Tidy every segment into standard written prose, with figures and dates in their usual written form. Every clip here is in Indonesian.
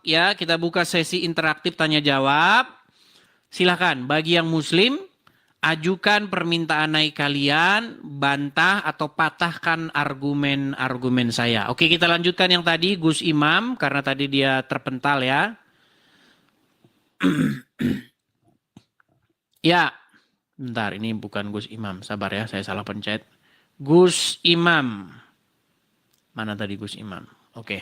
ya. Kita buka sesi interaktif tanya jawab. Silahkan bagi yang muslim ajukan permintaan naik kalian, bantah atau patahkan argumen-argumen saya. Oke, kita lanjutkan yang tadi Gus Imam karena tadi dia terpental ya. Ya, bentar ini bukan Gus Imam, sabar ya saya salah pencet. Gus Imam. Mana tadi Gus Imam? Oke.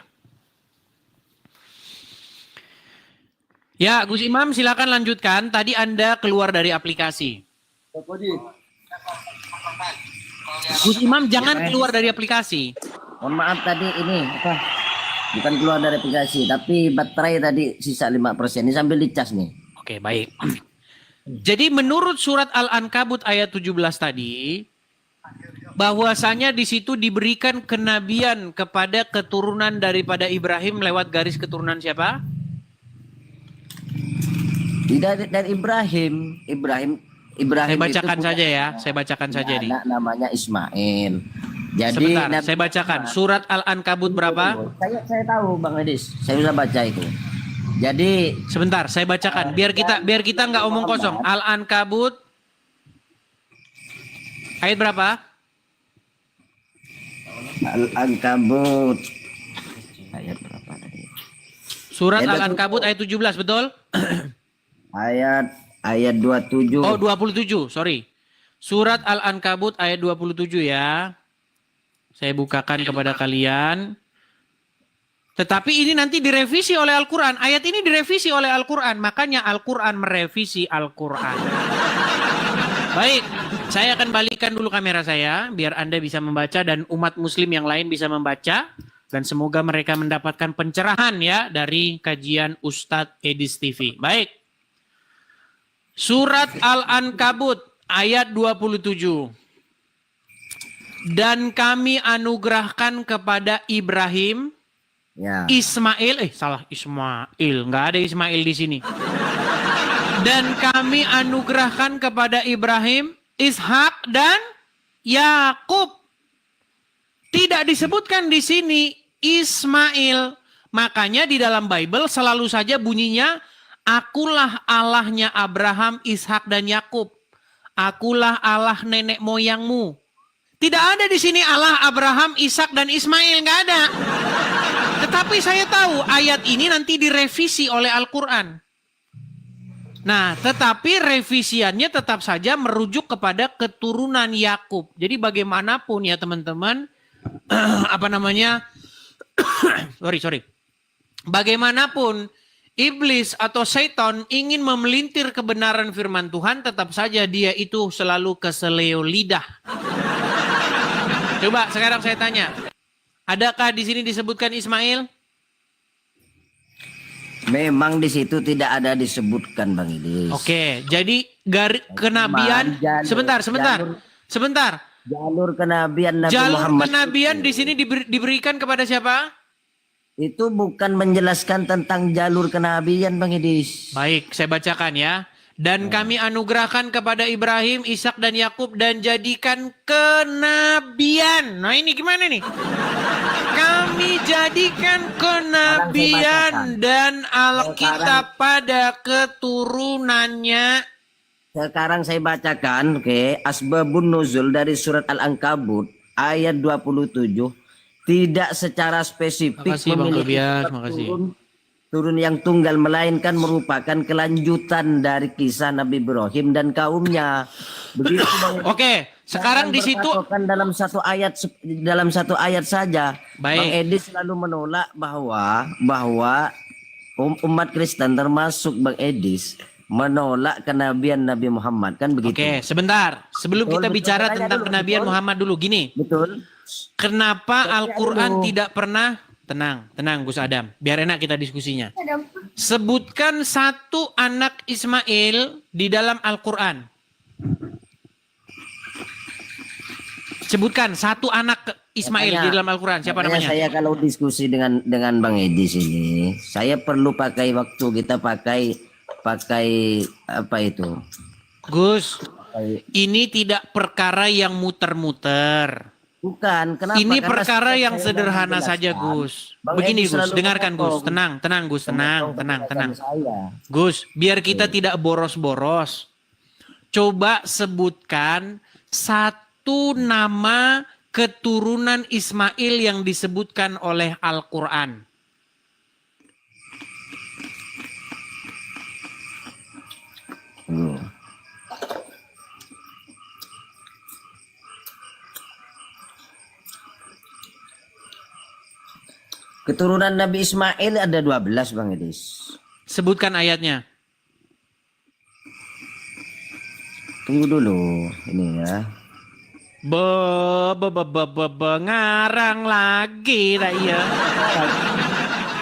Ya, Gus Imam silakan lanjutkan. Tadi Anda keluar dari aplikasi. Gus Imam jangan keluar dari aplikasi. Mohon maaf tadi ini apa? Bukan keluar dari aplikasi, tapi baterai tadi sisa 5%. Ini sambil dicas nih. Oke, baik. Jadi menurut surat Al-Ankabut ayat 17 tadi, bahwasanya di situ diberikan kenabian kepada keturunan daripada Ibrahim lewat garis keturunan siapa? Tidak dari Ibrahim. Saya bacakan saja ya, saya bacakan saja nih. Anak namanya Ismail. Jadi sebentar, saya bacakan surat Al-Ankabut berapa? Saya tahu Bang Edis, saya sudah baca itu. Jadi sebentar, saya bacakan biar kita nggak omong kosong. Al-Ankabut ayat berapa? Al-Ankabut ayat berapa tadi? Surat Al-Ankabut ayat 17, betul? ayat 27. Oh, 27, sorry. Surat Al-Ankabut ayat 27 ya. Saya bukakan kepada kalian. Tetapi ini nanti direvisi oleh Al-Quran. Ayat ini direvisi oleh Al-Quran. Makanya Al-Quran merevisi Al-Quran. Baik, saya akan balikan dulu kamera saya. Biar Anda bisa membaca dan umat muslim yang lain bisa membaca. Dan semoga mereka mendapatkan pencerahan ya dari kajian Ustadz Edis TV. Baik. Surat Al-Ankabut ayat 27. Dan kami anugerahkan kepada Ibrahim... Ya. Ismail, Ismail, nggak ada Ismail di sini. Dan kami anugerahkan kepada Ibrahim, Ishak dan Yakub. Tidak disebutkan di sini Ismail. Makanya di dalam Bible selalu saja bunyinya, akulah Allahnya Abraham, Ishak dan Yakub. Akulah Allah nenek moyangmu. Tidak ada di sini Allah Abraham, Ishak dan Ismail, nggak ada. Tetapi saya tahu ayat ini nanti direvisi oleh Al-Quran. Nah, tetapi revisiannya tetap saja merujuk kepada keturunan Yakub. Jadi bagaimanapun ya teman-teman, sorry. Bagaimanapun iblis atau setan ingin memelintir kebenaran firman Tuhan, tetap saja dia itu selalu keseleo lidah. Coba sekarang saya tanya. Adakah di sini disebutkan Ismail? Memang di situ tidak ada disebutkan Bang Idis. Oke, jadi kenabian sebentar. Jalur kenabian Nabi jalur Muhammad. Kenabian di sini diberikan kepada siapa? Itu bukan menjelaskan tentang jalur kenabian Bang Idis. Baik, saya bacakan ya. Dan kami anugerahkan kepada Ibrahim, Ishak dan Yakub dan jadikan kenabian. Nah ini gimana nih? Kami jadikan kenabian dan Alkitab pada keturunannya. Sekarang saya bacakan, Asbabun Nuzul dari surat Al-Ankabut ayat 27 tidak secara spesifik memiliki turun yang tunggal, melainkan merupakan kelanjutan dari kisah Nabi Ibrahim dan kaumnya. Begitu Oke, sekarang di situ dalam satu ayat saja. Baik. Bang Edi selalu menolak bahwa umat Kristen termasuk Bang Edis menolak kenabian Nabi Muhammad, kan begitu? Oke, sebentar. Sebelum kita bicara tentang kenabian Muhammad dulu, gini. Betul. Kenapa Al-Quran tidak pernah tenang Gus Adam, biar enak kita diskusinya. Sebutkan satu anak Ismail di dalam Al-Quran. Sebutkan satu anak Ismail di dalam Al-Quran. Siapa namanya? Saya kalau diskusi dengan Bang Edis ini, saya perlu pakai waktu, kita pakai apa itu? Gus, ini tidak perkara yang muter-muter. Bukan, kenapa? Ini Karena perkara setiap yang saya sederhana menjelaskan, saja, Gus. Bang Begini, Edi Gus, selalu dengarkan, Gus. memotong. Tenang, Gus, tenang. Saya. Gus, biar kita tidak boros-boros. Coba sebutkan satu nama keturunan Ismail yang disebutkan oleh Al-Quran. Keturunan Nabi Ismail ada 12, Bang Edis. Sebutkan ayatnya. Tunggu dulu, ini ya. Ngarang lagi ya.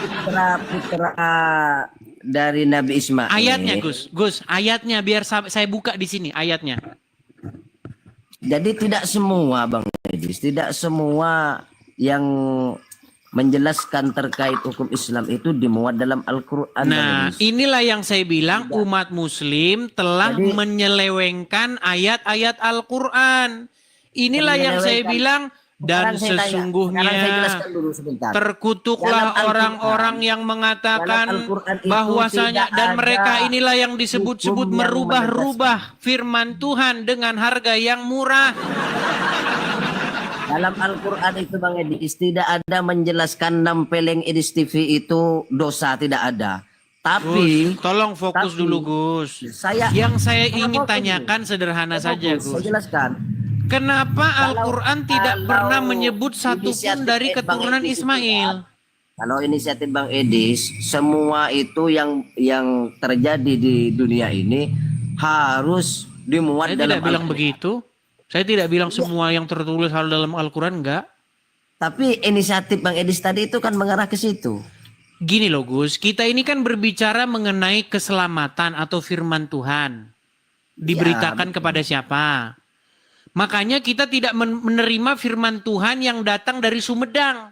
Putra-putra dari Nabi Ismail. Ayatnya, Gus, ayatnya biar saya buka di sini ayatnya. Jadi tidak semua, Bang Edis, tidak semua yang menjelaskan terkait hukum Islam itu dimuat dalam Al-Quran. Nah, inilah yang saya bilang umat muslim telah menyelewengkan ayat-ayat Al-Quran. Inilah yang saya bilang, dan sesungguhnya terkutuklah orang-orang yang mengatakan bahwasanya, dan mereka inilah yang disebut-sebut merubah-rubah firman Tuhan dengan harga yang murah. Dalam Al-Quran itu, Bang Edis, tidak ada menjelaskan nempeleng Edis TV itu dosa, tidak ada. Tapi Gus, tolong fokus dulu, Gus. Yang saya ingin tanyakan sederhana saja, Gus. Saya jelaskan. Kenapa Al-Quran tidak pernah menyebut satupun dari keturunan Ismail? Kalau inisiatif Bang Edis, semua itu yang terjadi di dunia ini harus dimuat dalam Al-Quran. Saya tidak bilang begitu. Saya tidak bilang semua yang tertulis hal dalam Al-Quran, enggak. Tapi inisiatif Bang Edis tadi itu kan mengarah ke situ. Gini loh, Gus, kita ini kan berbicara mengenai keselamatan atau firman Tuhan. Diberitakan kepada siapa? Makanya kita tidak menerima firman Tuhan yang datang dari Sumedang.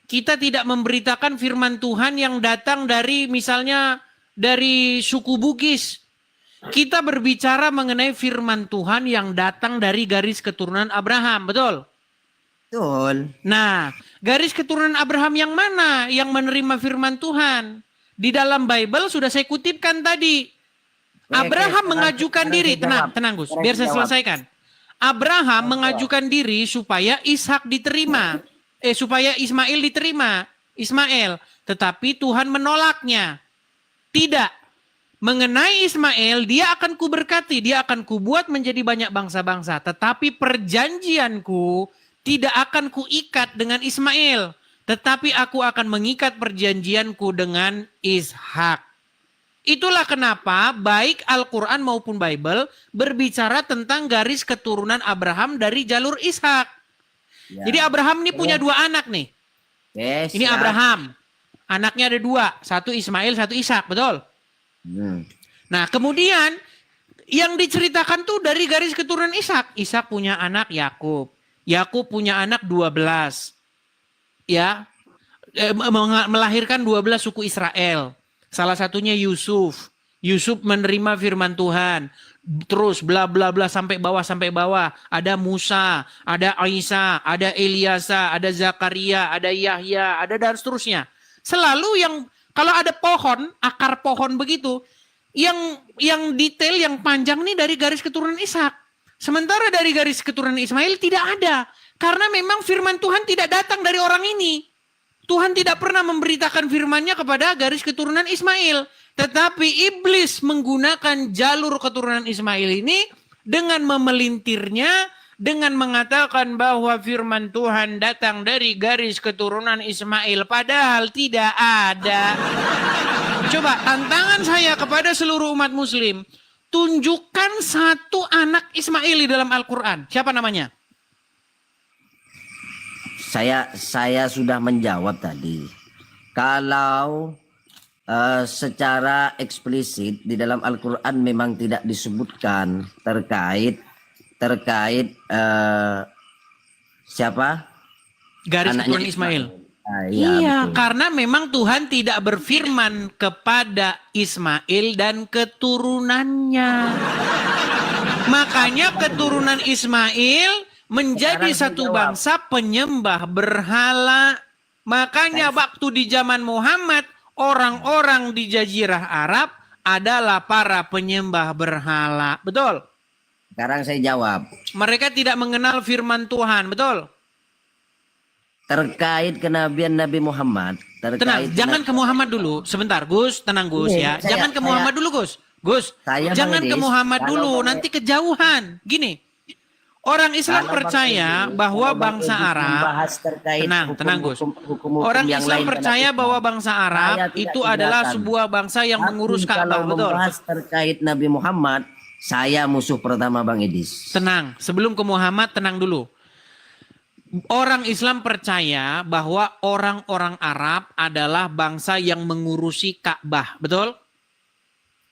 Kita tidak memberitakan firman Tuhan yang datang dari misalnya dari suku Bugis. Kita berbicara mengenai firman Tuhan yang datang dari garis keturunan Abraham, betul? Betul. Nah, garis keturunan Abraham yang mana yang menerima firman Tuhan? Di dalam Bible sudah saya kutipkan tadi. Abraham mengajukan diri, tenang Gus, biar saya selesaikan. Abraham mengajukan diri supaya Ishak diterima, supaya Ismail diterima, tetapi Tuhan menolaknya. Tidak. Mengenai Ismail, dia akan kuberkati, dia akan kubuat menjadi banyak bangsa-bangsa. Tetapi perjanjianku tidak akan kuikat dengan Ismail. Tetapi aku akan mengikat perjanjianku dengan Ishak. Itulah kenapa baik Al-Quran maupun Bible berbicara tentang garis keturunan Abraham dari jalur Ishak. Ya. Jadi Abraham ini punya dua anak nih. Yes, ini Abraham. Anaknya ada dua. Satu Ismail, satu Ishak. Betul? Nah, kemudian yang diceritakan tuh dari garis keturunan Ishak. Ishak punya anak Yakub. Yakub punya anak 12. Ya. Melahirkan 12 suku Israel. Salah satunya Yusuf. Yusuf menerima firman Tuhan. Terus bla bla bla sampai bawah. Ada Musa, ada Isa, ada Eliasa, ada Zakaria, ada Yahya, ada dan seterusnya. Selalu yang kalau ada pohon, akar pohon begitu, yang detail, yang panjang nih dari garis keturunan Ishak. Sementara dari garis keturunan Ismail tidak ada. Karena memang firman Tuhan tidak datang dari orang ini. Tuhan tidak pernah memberitakan firman-Nya kepada garis keturunan Ismail. Tetapi iblis menggunakan jalur keturunan Ismail ini dengan memelintirnya, dengan mengatakan bahwa firman Tuhan datang dari garis keturunan Ismail. Padahal tidak ada. Coba tantangan saya kepada seluruh umat muslim. Tunjukkan satu anak Ismail di dalam Al-Quran. Siapa namanya? Saya sudah menjawab tadi. Kalau secara eksplisit di dalam Al-Quran memang tidak disebutkan terkait siapa? Garis keturunan Ismail. Iya, karena memang Tuhan tidak berfirman kepada Ismail dan keturunannya. Makanya keturunan Ismail menjadi Sekarang saya satu jawab. bangsa penyembah berhala. Makanya waktu di zaman Muhammad, orang-orang di Jazirah Arab adalah para penyembah berhala. Betul? Sekarang saya jawab. Mereka tidak mengenal firman Tuhan. Betul? Terkait kenabian Nabi Muhammad. Tenang, jangan ke Muhammad dulu. Sebentar, Gus. Tenang, Gus Ini, ya. Jangan ke Muhammad dulu, Gus. Gus, Saya, Bang jangan ke Edis, Muhammad kalau dulu. Bang Nanti kejauhan. Gini, orang Islam Kalau Bang percaya Edis, bahwa kalau Bang bangsa Edis Arab, membahas terkait tenang Gus. hukum-hukum Orang yang Islam lain percaya dalam bahwa Islam, bangsa saya Arab tidak itu adalah keberatan. sebuah bangsa yang Tapi mengurus kalau Ka'bah. Betul? membahas terkait Nabi Muhammad, saya musuh pertama Bang Edis. Tenang, sebelum ke Muhammad, tenang dulu. Orang Islam percaya bahwa orang-orang Arab adalah bangsa yang mengurusi Ka'bah. Betul?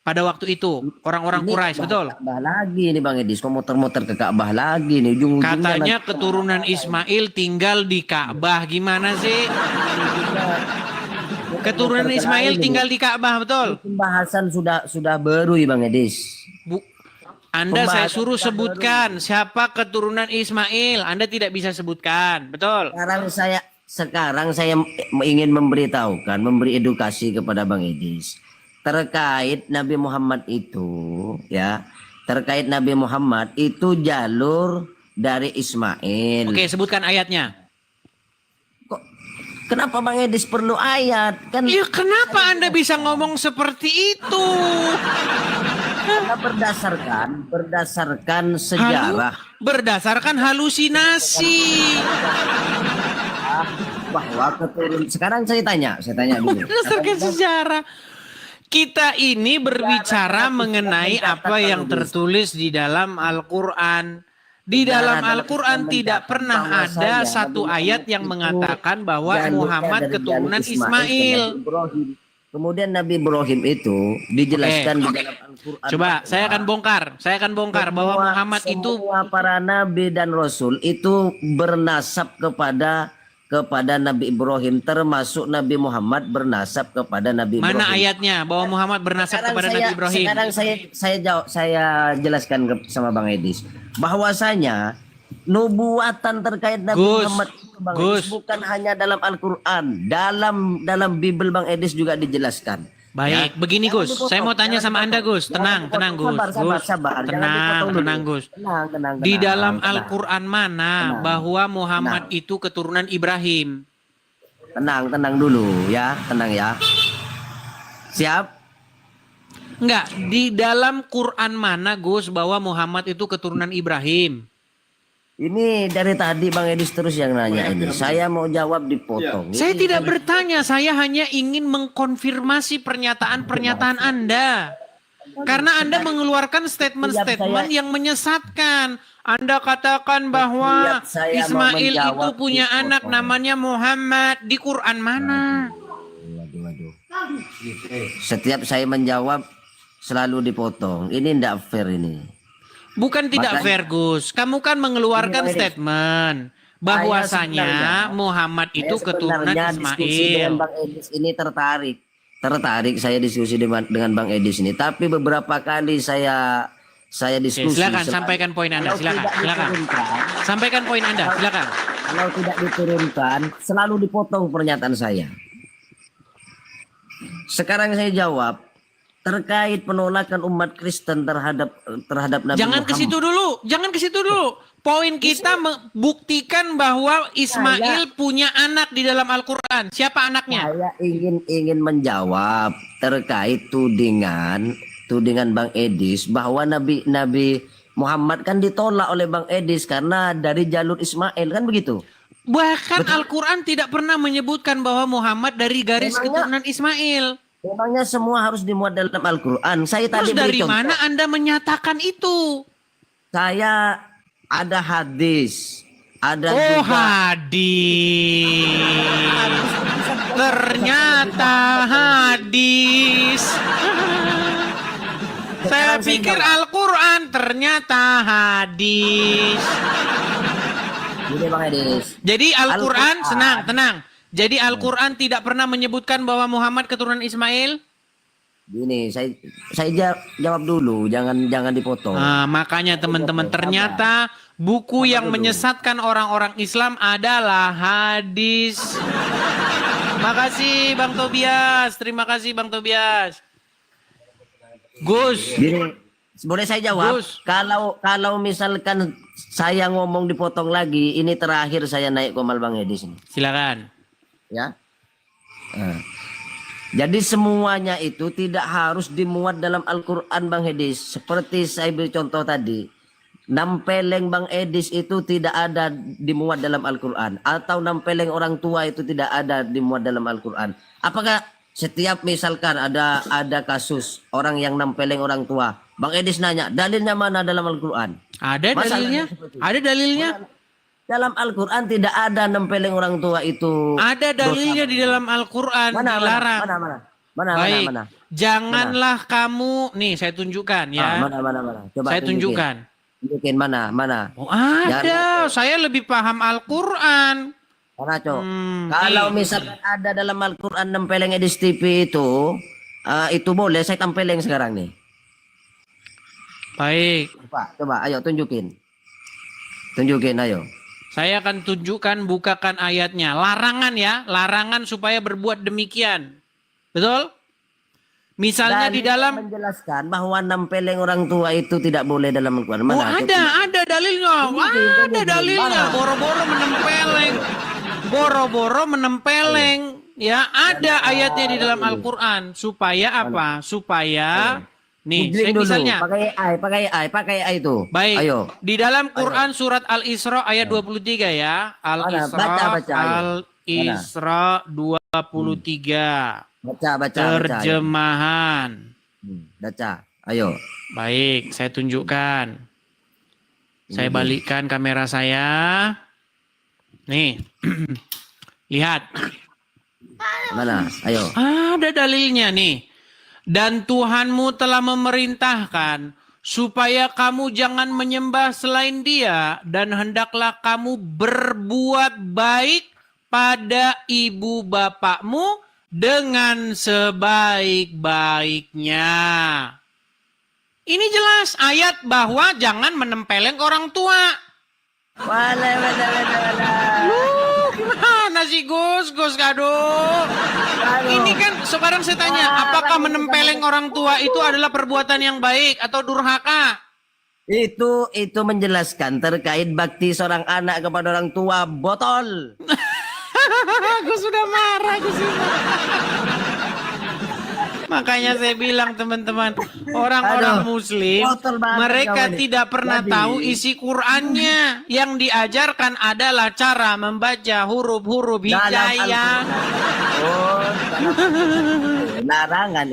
Pada waktu itu, orang-orang Quraisy, betul? Ka'bah lagi nih Bang Edis, kok muter-muter ke Ka'bah lagi nih. Ujung-ujungnya Katanya nanti- keturunan Ismail tinggal di Ka'bah. Gimana sih? Keturunan Ismail tinggal di Ka'bah, betul? Pembahasan sudah berui Bang Edis. Anda saya Pembahasan suruh sudah sebutkan siapa keturunan Ismail. Anda tidak bisa sebutkan, betul? Sekarang saya ingin memberitahukan, memberi edukasi kepada Bang Edis terkait Nabi Muhammad itu, ya, terkait Nabi Muhammad itu jalur dari Ismail. Oke, sebutkan ayatnya. Kok kenapa Bang Edis perlu ayat? Kan Ya kenapa Anda bisa ngomong seperti itu? karena berdasarkan sejarah Berdasarkan halusinasi. bahwa sekarang saya tanya dulu. Berdasarkan sejarah. Kita ini berbicara mengenai apa yang tertulis di dalam Al-Quran. Di dalam Al-Quran tidak pernah ada satu ayat yang mengatakan bahwa Muhammad keturunan Ismail. Kemudian Nabi Ibrahim itu dijelaskan di dalam Al-Quran. Coba saya akan bongkar bahwa Muhammad itu semua para nabi dan rasul itu bernasab kepada Nabi Ibrahim, termasuk Nabi Muhammad bernasab kepada Nabi Ibrahim. mana ayatnya bahwa Muhammad bernasab kepada Nabi Ibrahim? Sekarang saya jelaskan sama Bang Edis bahwasanya nubuatan terkait Nabi Muhammad itu, Bang Edis, bukan hanya dalam Al-Quran, dalam Bible Bang Edis juga dijelaskan. Baik, begini Gus, saya mau tanya sama Anda Gus, tenang Gus, Sabar. tenang Gus. Di dalam Al-Quran mana bahwa Muhammad itu keturunan Ibrahim? Tenang dulu ya, tenang ya. Siap? Enggak, di dalam Quran mana Gus bahwa Muhammad itu keturunan Ibrahim? Ini dari tadi Bang Edis terus yang nanya ini. Saya mau jawab dipotong. Saya tidak bertanya, saya hanya ingin mengkonfirmasi pernyataan-pernyataan Anda. Karena Anda mengeluarkan statement-statement yang menyesatkan. Anda katakan bahwa Ismail itu punya anak namanya Muhammad. Di Quran mana? Waduh. Setiap saya menjawab selalu dipotong. Ini tidak fair ini. Bukan tidak fair Gus. Kamu kan mengeluarkan statement bahwasanya Muhammad itu keturunan Diskusi dengan Ismail. Bang Edis ini tertarik saya diskusi dengan Bang Edis ini. Tapi beberapa kali saya diskusi. Silakan sampaikan poin Anda. Silakan. Sampaikan poin Anda. Silakan. Kalau tidak diturunkan, selalu dipotong pernyataan saya. Sekarang saya jawab terkait penolakan umat Kristen terhadap Nabi Jangan Muhammad. ke situ dulu. Poin kita membuktikan bahwa Ismail punya anak di dalam Al-Quran. Siapa anaknya? Saya ingin menjawab terkait tudingan Bang Edis bahwa Nabi Muhammad kan ditolak oleh Bang Edis karena dari jalur Ismail, kan begitu? Bahkan Al-Quran tidak pernah menyebutkan bahwa Muhammad dari garis keturunan Ismail. Memangnya semua harus dimuat dalam Al-Quran? Saya Terus tadi dari beri contoh. mana Anda menyatakan itu? Saya ada hadis, ada Oh, juga hadis. Ternyata hadis. Saya pikir Al-Quran, ternyata hadis. Gini Bang Edis. Jadi Al-Quran, Al-Quran. tenang. Jadi Al-Quran tidak pernah menyebutkan bahwa Muhammad keturunan Ismail? Gini, saya jawab dulu, jangan dipotong. Nah, makanya teman-teman ternyata Buku yang dulu? menyesatkan orang-orang Islam adalah hadis. Makasih Bang Tobias. Terima kasih Bang Tobias. Gus. Gini, boleh saya jawab? Gus. Kalau misalkan saya ngomong dipotong lagi, ini terakhir saya naik komal Bang Edi sini. Silakan. Ya. Jadi semuanya itu tidak harus dimuat dalam Al-Quran Bang Edis. Seperti saya beri contoh tadi. Nampeleng Bang Edis itu tidak ada dimuat dalam Al-Quran. Atau nampeleng orang tua itu tidak ada dimuat dalam Al-Quran. Apakah setiap misalkan ada kasus orang yang nampeleng orang tua. Bang Edis nanya, dalilnya mana dalam Al-Quran? Ada dalilnya? Ada dalilnya? Dalam Al-Quran tidak ada nampeleng orang tua itu. Ada dalilnya di dalam Al-Quran. Dilarang. Mana? Baik. Janganlah kamu. Nih saya tunjukkan ya. Mana. Coba saya tunjukkan. Tunjukin mana. Oh, ada. Saya lebih paham Al-Quran. Mana, Cok? Kalau misalkan ada dalam Al-Quran nampeleng Edis TV itu boleh saya tampeleng sekarang nih. Baik. Coba, ayo tunjukin. Tunjukin, ayo. Saya akan tunjukkan, bukakan ayatnya. Larangan ya, larangan supaya berbuat demikian. Betul? Misalnya Dan di dalam menjelaskan bahwa nampeleng orang tua itu tidak boleh dalam Al-Quran. Oh, ada dalilnya. Ada dalilnya. Boro-boro menempeleng. Ya, ada ayatnya di dalam Al-Quran. Supaya apa? Supaya nih, saya misalnya pakai AI itu. Baik. Ayo. Di dalam Quran surat Al-Isra ayat 23 ya. Al-Isra 23. Baca. Terjemahan. Baca. Ayo. Baik, saya tunjukkan. Saya balikkan kamera saya. Nih. Lihat. Mana? Ayo. Ada dalilnya nih. Dan Tuhanmu telah memerintahkan supaya kamu jangan menyembah selain Dia, dan hendaklah kamu berbuat baik pada ibu bapakmu dengan sebaik-baiknya. Ini jelas ayat bahwa jangan menempeleng orang tua. Gimana sih Gus Kado? Ini kan sekarang saya tanya, apakah menempeleng orang tua itu adalah perbuatan yang baik atau durhaka? Itu menjelaskan terkait bakti seorang anak kepada orang tua, botol. Aku sudah marah, Makanya saya bilang teman-teman, orang-orang muslim mereka tidak pernah tahu isi Qur'annya. Yang diajarkan adalah cara membaca huruf-huruf hijaiyah. Larangan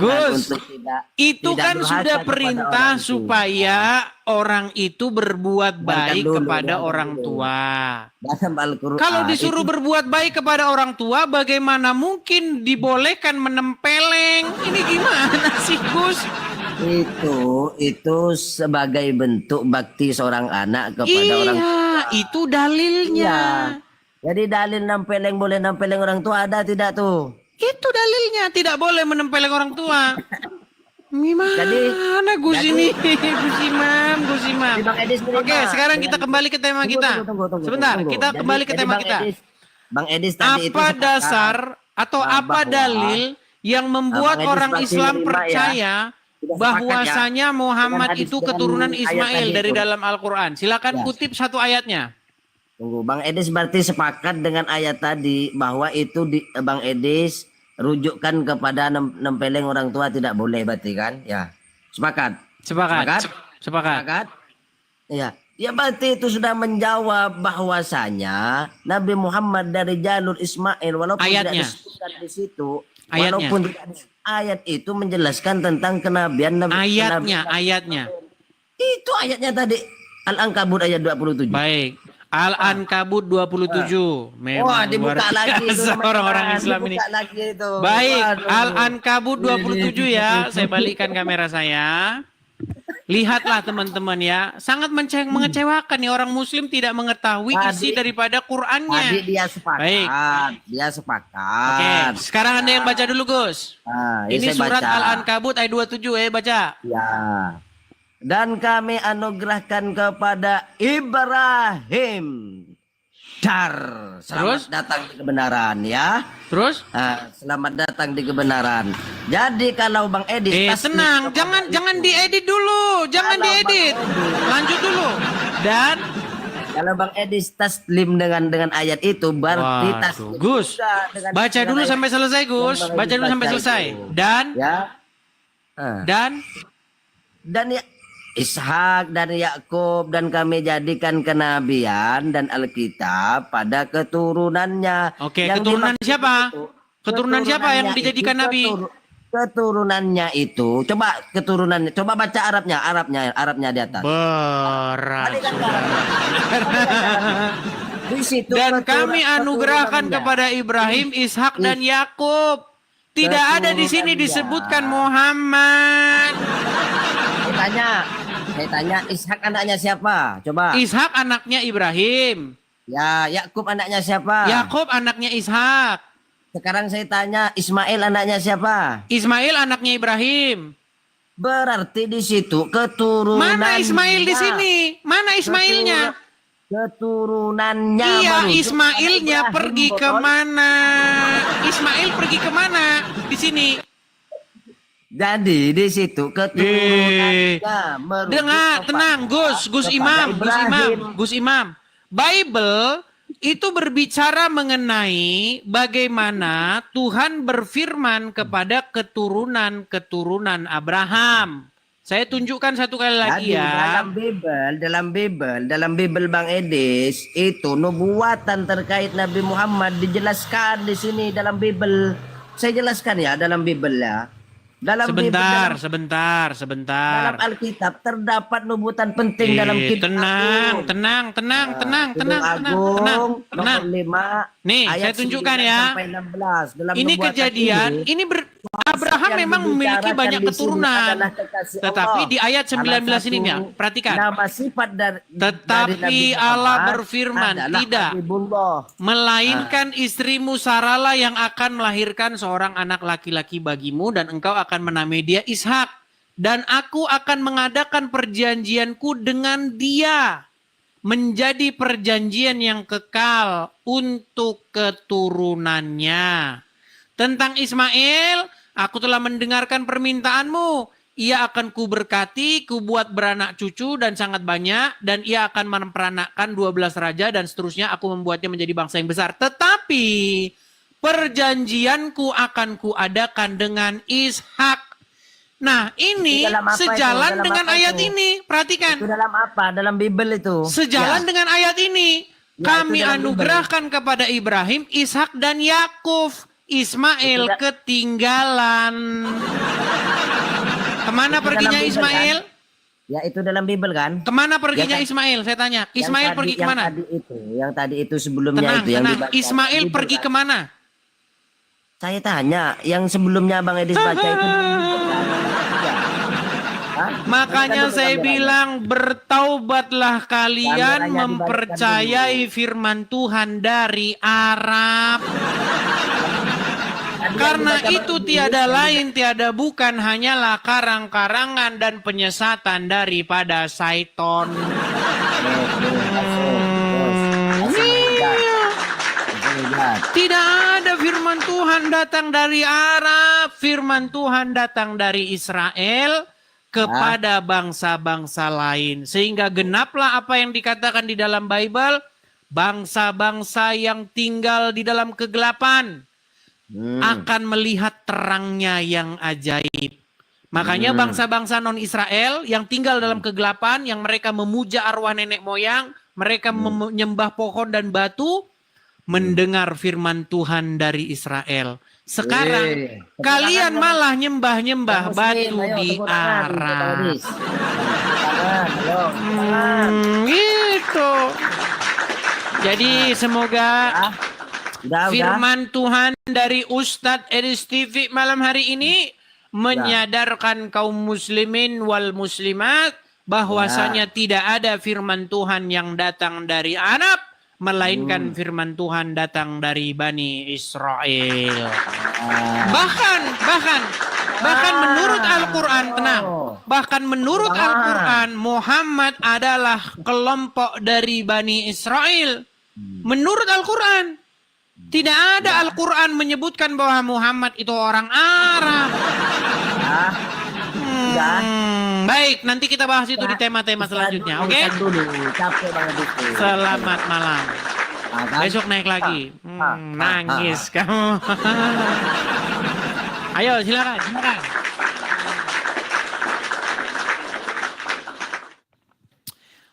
Gus, untuk tidak. Itu tidak kan sudah perintah supaya orang itu berbuat baik kepada orang tua. Kalau disuruh berbuat baik kepada orang tua, bagaimana mungkin dibolehkan menempeleng? Ini gimana sih Gus? Itu sebagai bentuk bakti seorang anak kepada orang tua. Iya, itu dalilnya. Jadi dalil nampeleng boleh nampeleng orang tua ada tidak tuh? Itu dalilnya, tidak boleh menempeleng orang tua. Gimana Gus ini? Gus Imam. Oke, sekarang kita kembali ke tema kita. Sebentar, kita kembali ke tema kita. Bang Edis tadi apa dasar atau apa dalil yang membuat orang Islam percaya bahwasanya Muhammad itu keturunan Ismail dari dalam Al-Quran? Silakan kutip satu ayatnya. Tunggu, Bang Edis berarti sepakat dengan ayat tadi bahwa itu Bang Edis rujukkan kepada nempeleng orang tua tidak boleh berarti kan? Ya. Sepakat. Ya. Ya berarti itu sudah menjawab bahwasanya Nabi Muhammad dari jalur Ismail walaupun ayatnya. Tidak disebutkan di situ. Walaupun ayat itu menjelaskan tentang kenabian Nabi. Ayatnya. Itu ayatnya tadi Al-Ankabut ayat 27. Baik. Al-Ankabut 27. Memang dibuka lagi itu orang-orang Islam ini. Itu. Baik, Al-Ankabut 27 ya. Saya balikkan kamera saya. Lihatlah teman-teman ya. Sangat mengecewakan nih orang muslim tidak mengetahui isi daripada Qur'annya. Tadi dia sepakat. Baik. Dia sepakat. Oke, sekarang Anda yang baca dulu Gus. Ini surat Al-Ankabut ayat 27 baca. Ya. Dan kami anugerahkan kepada Ibrahim. Dar. Selamat Terus? datang di kebenaran ya. Terus? Selamat datang di kebenaran. Jadi kalau Bang Edi Tenang, jangan diedit dulu, jangan Kalau diedit. Bang Edi- Lanjut dulu. Dan Kalau Bang Edi taslim dengan ayat itu berarti waduh, taslim Gus, juga dengan baca dulu ayat sampai selesai, Gus. yang Bang Baca Edi dulu sampai baca selesai. itu. Dan Ya. Ah. Dan ya Ishak dan Yakub dan kami jadikan kenabian dan Alkitab pada keturunannya. Oke, Yang keturunan dimaksud siapa? itu, Keturunan siapa yang keturunannya dijadikan itu nabi? Keturunannya itu, coba keturunannya, coba baca Arabnya di atas. Berat. Di situ Dan kami anugerahkan keturunannya. kepada Ibrahim, Ishak dan Yakub. Tidak ada di sini Keturunannya. disebutkan Muhammad. Saya tanya Ishak anaknya siapa? Coba. Ishak anaknya Ibrahim. Ya, Yakub anaknya siapa? Yakub anaknya Ishak. Sekarang saya tanya Ismail anaknya siapa? Ismail anaknya Ibrahim. Berarti di situ keturunan. Mana Ismail di sini? Mana Ismailnya? Keturunannya. Iya, merujuk Ismailnya kepada pergi Ibrahim, ke betul? mana? Ismail pergi ke mana di sini? Jadi di situ keturunannya. merujuk Dengar, kepada- tenang, Gus kepada Imam, Ibrahim. Gus Imam. Bible itu berbicara mengenai bagaimana Tuhan berfirman kepada keturunan-keturunan Abraham. Saya tunjukkan satu kali lagi Jadi ya. dalam Bible Bang Edis itu nubuatan terkait Nabi Muhammad dijelaskan di sini dalam Bible. Saya jelaskan ya dalam Bible ya. Dalam Sebentar, Bible, sebentar, dalam sebentar. Alkitab terdapat nubuatan penting dalam kitab Agung. tenang, Kidung Agung tenang. nomor 5 Nih, saya ayat tunjukkan 9 ya. sampai 16. Dalam Ini nubuatan kejadian, ini, Abraham yang memang memiliki dibicarakan banyak di sini keturunan. adalah kekasih Tetapi Allah. di ayat 19 ini Salah ya, satu perhatikan. Nama sifat dari Tetapi Nabi Allah Muhammad berfirman, adalah tidak. Habibullah. Melainkan istrimu Saralah yang akan melahirkan seorang anak laki-laki bagimu dan engkau akan menamai dia Ishak. Dan aku akan mengadakan perjanjianku dengan dia. Menjadi perjanjian yang kekal untuk keturunannya. Tentang Ismail, aku telah mendengarkan permintaanmu. Ia akan kuberkati, kubuat beranak cucu dan sangat banyak. Dan ia akan memperanakkan 12 raja dan seterusnya. Aku membuatnya menjadi bangsa yang besar. Tetapi perjanjianku akan kuadakan dengan Ishak. Nah ini Itu dalam apa sejalan itu? Dalam dengan apa ayat itu? ini. Perhatikan. Itu dalam apa? Dalam Bible itu. Sejalan dengan ayat ini. Ya, Kami itu dalam anugerahkan kepada Ibrahim, Ishak dan Yakub. Ismail Itu ketinggalan. Kemana Itu perginya dalam Bible, Ismail? Ya itu dalam Bible kan? Kemana perginya Ya, kan? Ismail? Saya tanya. Yang Ismail tadi- pergi kemana? Yang tadi itu sebelumnya Tenang, itu yang tenang. dibaca Ismail Bible, pergi kan? kemana? Saya tanya, yang sebelumnya Bang Edis baca itu. Ya. Hah? Makanya Bukan saya kameranya. bilang bertaubatlah kalian Kameranya mempercayai firman Tuhan dari Arab. Tadi yang Karena dibaca itu Bang Edis, tiada yang lain tiada bukan hanyalah karang-karangan dan penyesatan daripada Saiton. Tidak ada firman Tuhan datang dari Arab, firman Tuhan datang dari Israel kepada bangsa-bangsa lain. Sehingga genaplah apa yang dikatakan di dalam Bible, bangsa-bangsa yang tinggal di dalam kegelapan akan melihat terangnya yang ajaib. Makanya bangsa-bangsa non-Israel yang tinggal dalam kegelapan, yang mereka memuja arwah nenek moyang, mereka menyembah pohon dan batu, mendengar firman Tuhan dari Israel. Sekarang Tepuk kalian tangan, malah nyembah-nyembah Muslim, batu ayo, di tepuk tangan, Bang Arab. Edis. Tepuk tangan, ayo, tepuk tangan. Gitu. Jadi semoga Ah, udah. firman Tuhan dari Ustadz Edis TV malam hari ini menyadarkan kaum muslimin wal muslimat bahwasanya tidak ada firman Tuhan yang datang dari Arab, melainkan firman Tuhan datang dari Bani Israel. Bahkan Bahkan menurut Al-Quran, tenang. Bahkan menurut Al-Quran, Muhammad adalah kelompok dari Bani Israel. Menurut Al-Quran. Tidak ada Al-Quran menyebutkan bahwa Muhammad itu orang Arab. Baik, nanti kita bahas itu di tema-tema selanjutnya, oke? Capek banget itu. Selamat malam. Besok naik lagi. Nangis kamu. Ayo, silakan.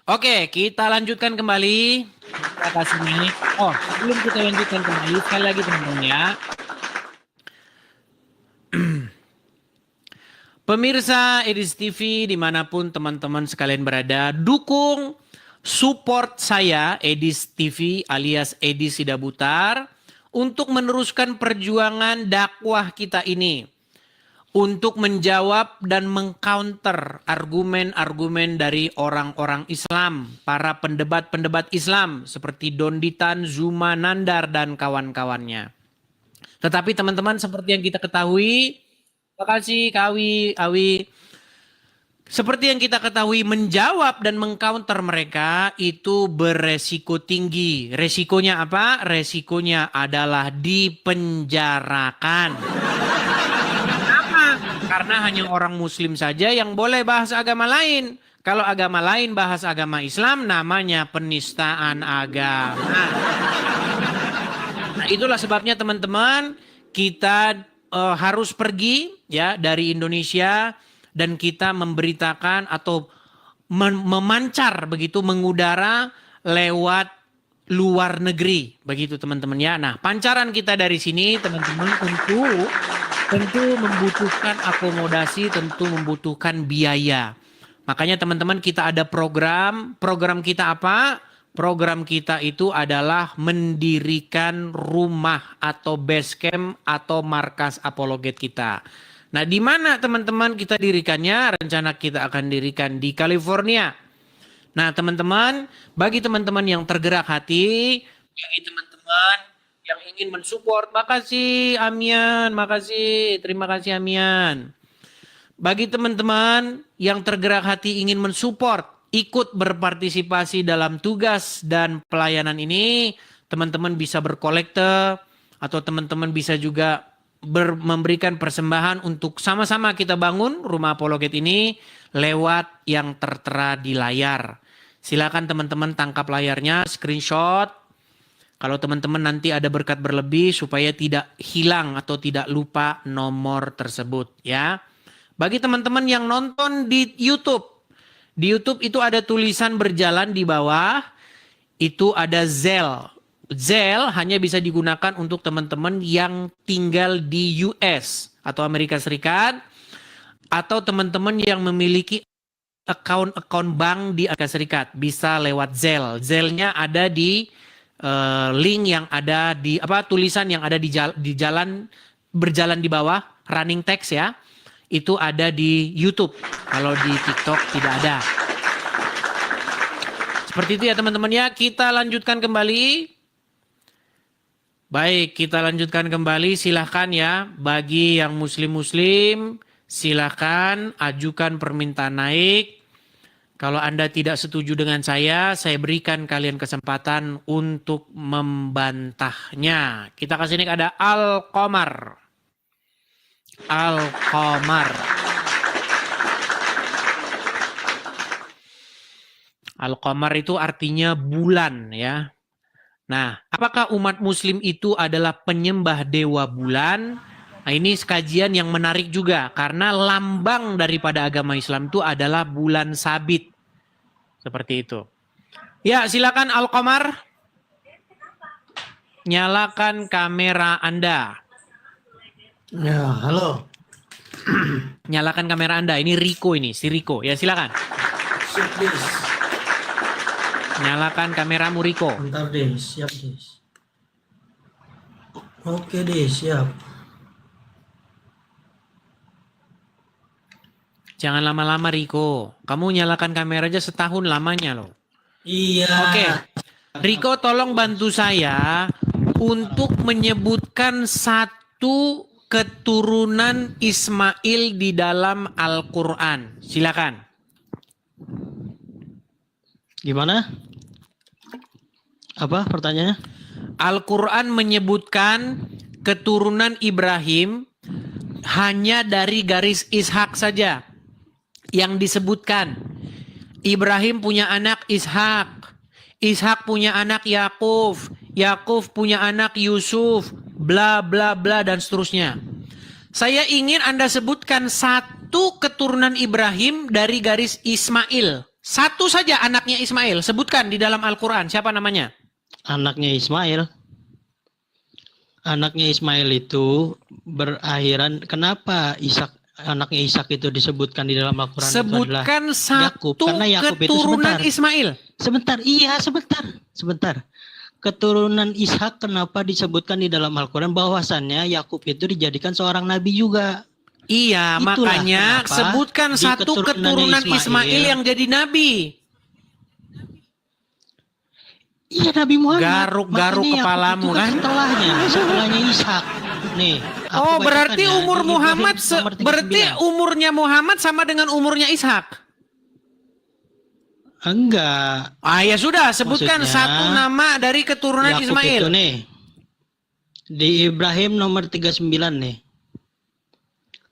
Oke, kita lanjutkan kembali. Kita kasih mic. Oh, sebelum kita lanjutkan kembali, sekali lagi teman-teman ya. Pemirsa Edis TV dimanapun teman-teman sekalian berada, dukung, support saya Edis TV alias Edis Sidabutar untuk meneruskan perjuangan dakwah kita ini. Untuk menjawab dan mengcounter argumen-argumen dari orang-orang Islam, para pendebat-pendebat Islam seperti Donditan, Zuma, Nandar, dan kawan-kawannya. Tetapi teman-teman seperti yang kita ketahui, terima kasih Awi. Seperti yang kita ketahui, menjawab dan mengcounter mereka itu beresiko tinggi. Resikonya apa? Resikonya adalah dipenjarakan. Karena hanya orang muslim saja yang boleh bahas agama lain. Kalau agama lain bahas agama Islam namanya penistaan agama. Nah, itulah sebabnya teman-teman kita harus pergi ya dari Indonesia dan kita memberitakan atau memancar begitu mengudara lewat luar negeri begitu teman-teman ya. Nah, pancaran kita dari sini teman-teman tentu membutuhkan akomodasi, tentu membutuhkan biaya. Makanya teman-teman kita ada program kita apa? Program kita itu adalah mendirikan rumah atau base camp atau markas apologet kita. Nah, di mana teman-teman kita dirikannya? Rencana kita akan dirikan di California. Nah, teman-teman, bagi teman-teman yang tergerak hati, bagi teman-teman yang ingin mensupport, makasih Amian, makasih, terima kasih Amian. Bagi teman-teman yang tergerak hati ingin mensupport, ikut berpartisipasi dalam tugas dan pelayanan ini, teman-teman bisa berkolekte atau teman-teman bisa juga memberikan persembahan untuk sama-sama kita bangun rumah apologet ini lewat yang tertera di layar. Silakan teman-teman tangkap layarnya, screenshot. Kalau teman-teman nanti ada berkat berlebih supaya tidak hilang atau tidak lupa nomor tersebut ya. Bagi teman-teman yang nonton di YouTube itu ada tulisan berjalan di bawah, itu ada Zelle. Zelle hanya bisa digunakan untuk teman-teman yang tinggal di US atau Amerika Serikat atau teman-teman yang memiliki account bank di Amerika Serikat bisa lewat Zelle. Zelle-nya ada di link yang ada di tulisan yang ada di jalan berjalan di bawah running text ya, itu ada di YouTube. Kalau di TikTok tidak ada. Seperti itu ya teman-teman ya. Kita lanjutkan kembali. Baik, kita lanjutkan kembali. Silahkan ya, bagi yang muslim-muslim silahkan ajukan permintaan naik. Kalau Anda tidak setuju dengan saya berikan kalian kesempatan untuk membantahnya. Kita kasih ini ada Al-Qamar. Al-Qamar. Al-Qamar itu artinya bulan ya. Nah, apakah umat muslim itu adalah penyembah dewa bulan? Nah, ini kajian yang menarik juga karena lambang daripada agama Islam itu adalah bulan sabit. Seperti itu. Ya, silakan Al-Qamar. Nyalakan kamera Anda. Ya, halo. Nyalakan kamera Anda. Ini Riko ini, si Riko. Ya, silakan. Siap, Des. Nyalakan kameramu Riko. Bentar, Des. Siap, Des. Oke, Des. Siap. Jangan lama-lama Riko. Kamu nyalakan kamera aja setahun lamanya loh. Iya. Oke. Riko tolong bantu saya untuk menyebutkan satu keturunan Ismail di dalam Al-Quran? Silakan. Gimana? Apa pertanyaannya? Al-Quran menyebutkan keturunan Ibrahim hanya dari garis Ishak saja yang disebutkan. Ibrahim punya anak Ishak, Ishak punya anak Yakub, Yakub punya anak Yusuf, bla bla bla dan seterusnya. Saya ingin Anda sebutkan satu keturunan Ibrahim dari garis Ismail. Satu saja anaknya Ismail, sebutkan di dalam Al-Quran. Siapa namanya? Anaknya Ismail. Anaknya Ismail itu berakhiran. Kenapa anaknya Ishak itu disebutkan di dalam Al-Quran? Sebutkan satu Yakub keturunan Ismail. Sebentar. Keturunan Ishak kenapa disebutkan di dalam Al-Quran? Bahwasannya Yakub itu dijadikan seorang nabi juga. Iya, Itulah makanya kenapa sebutkan di satu keturunan Ismail yang jadi nabi. Iya, Nabi Muhammad. Garuk-garuk Makanya kepalamu Yakub itu kan? Setelahnya Ishak. Nih. aku Oh, berarti bacakan ya, umur di Muhammad Ibrahim nomor 39. berarti umurnya Muhammad sama dengan umurnya Ishak. Enggak. Ah, ya sudah, sebutkan Maksudnya, satu nama dari keturunan Yakub Ismail. itu nih. Di Ibrahim nomor 39 nih.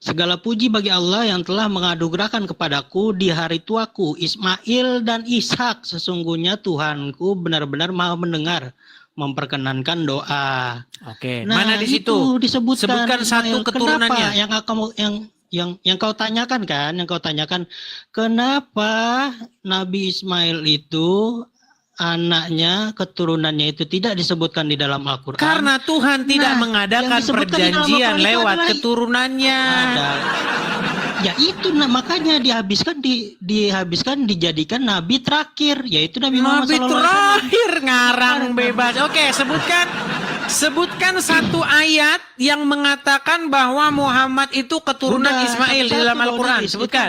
Segala puji bagi Allah yang telah menganugerahkan kepadaku di hari tuaku Ismail dan Ishak. Sesungguhnya Tuhanku benar-benar Maha mendengar, memperkenankan doa. Oke, Nah, mana di situ? itu disebutkan Sebutkan satu Ismail. keturunannya. Kenapa yang kau tanyakan kan, kenapa Nabi Ismail itu anaknya, keturunannya itu tidak disebutkan di dalam Al-Quran? Karena Tuhan tidak mengadakan yang disebutkan di dalam perjanjian Al-Quran itu lewat adalah keturunannya. Ya itu makanya dihabiskan dijadikan nabi terakhir, yaitu Nabi Muhammad Nabi SAW. terakhir ngarang bebas. Oke, sebutkan satu ayat yang mengatakan bahwa Muhammad itu keturunan Ismail di dalam Al-Quran. Sebutkan.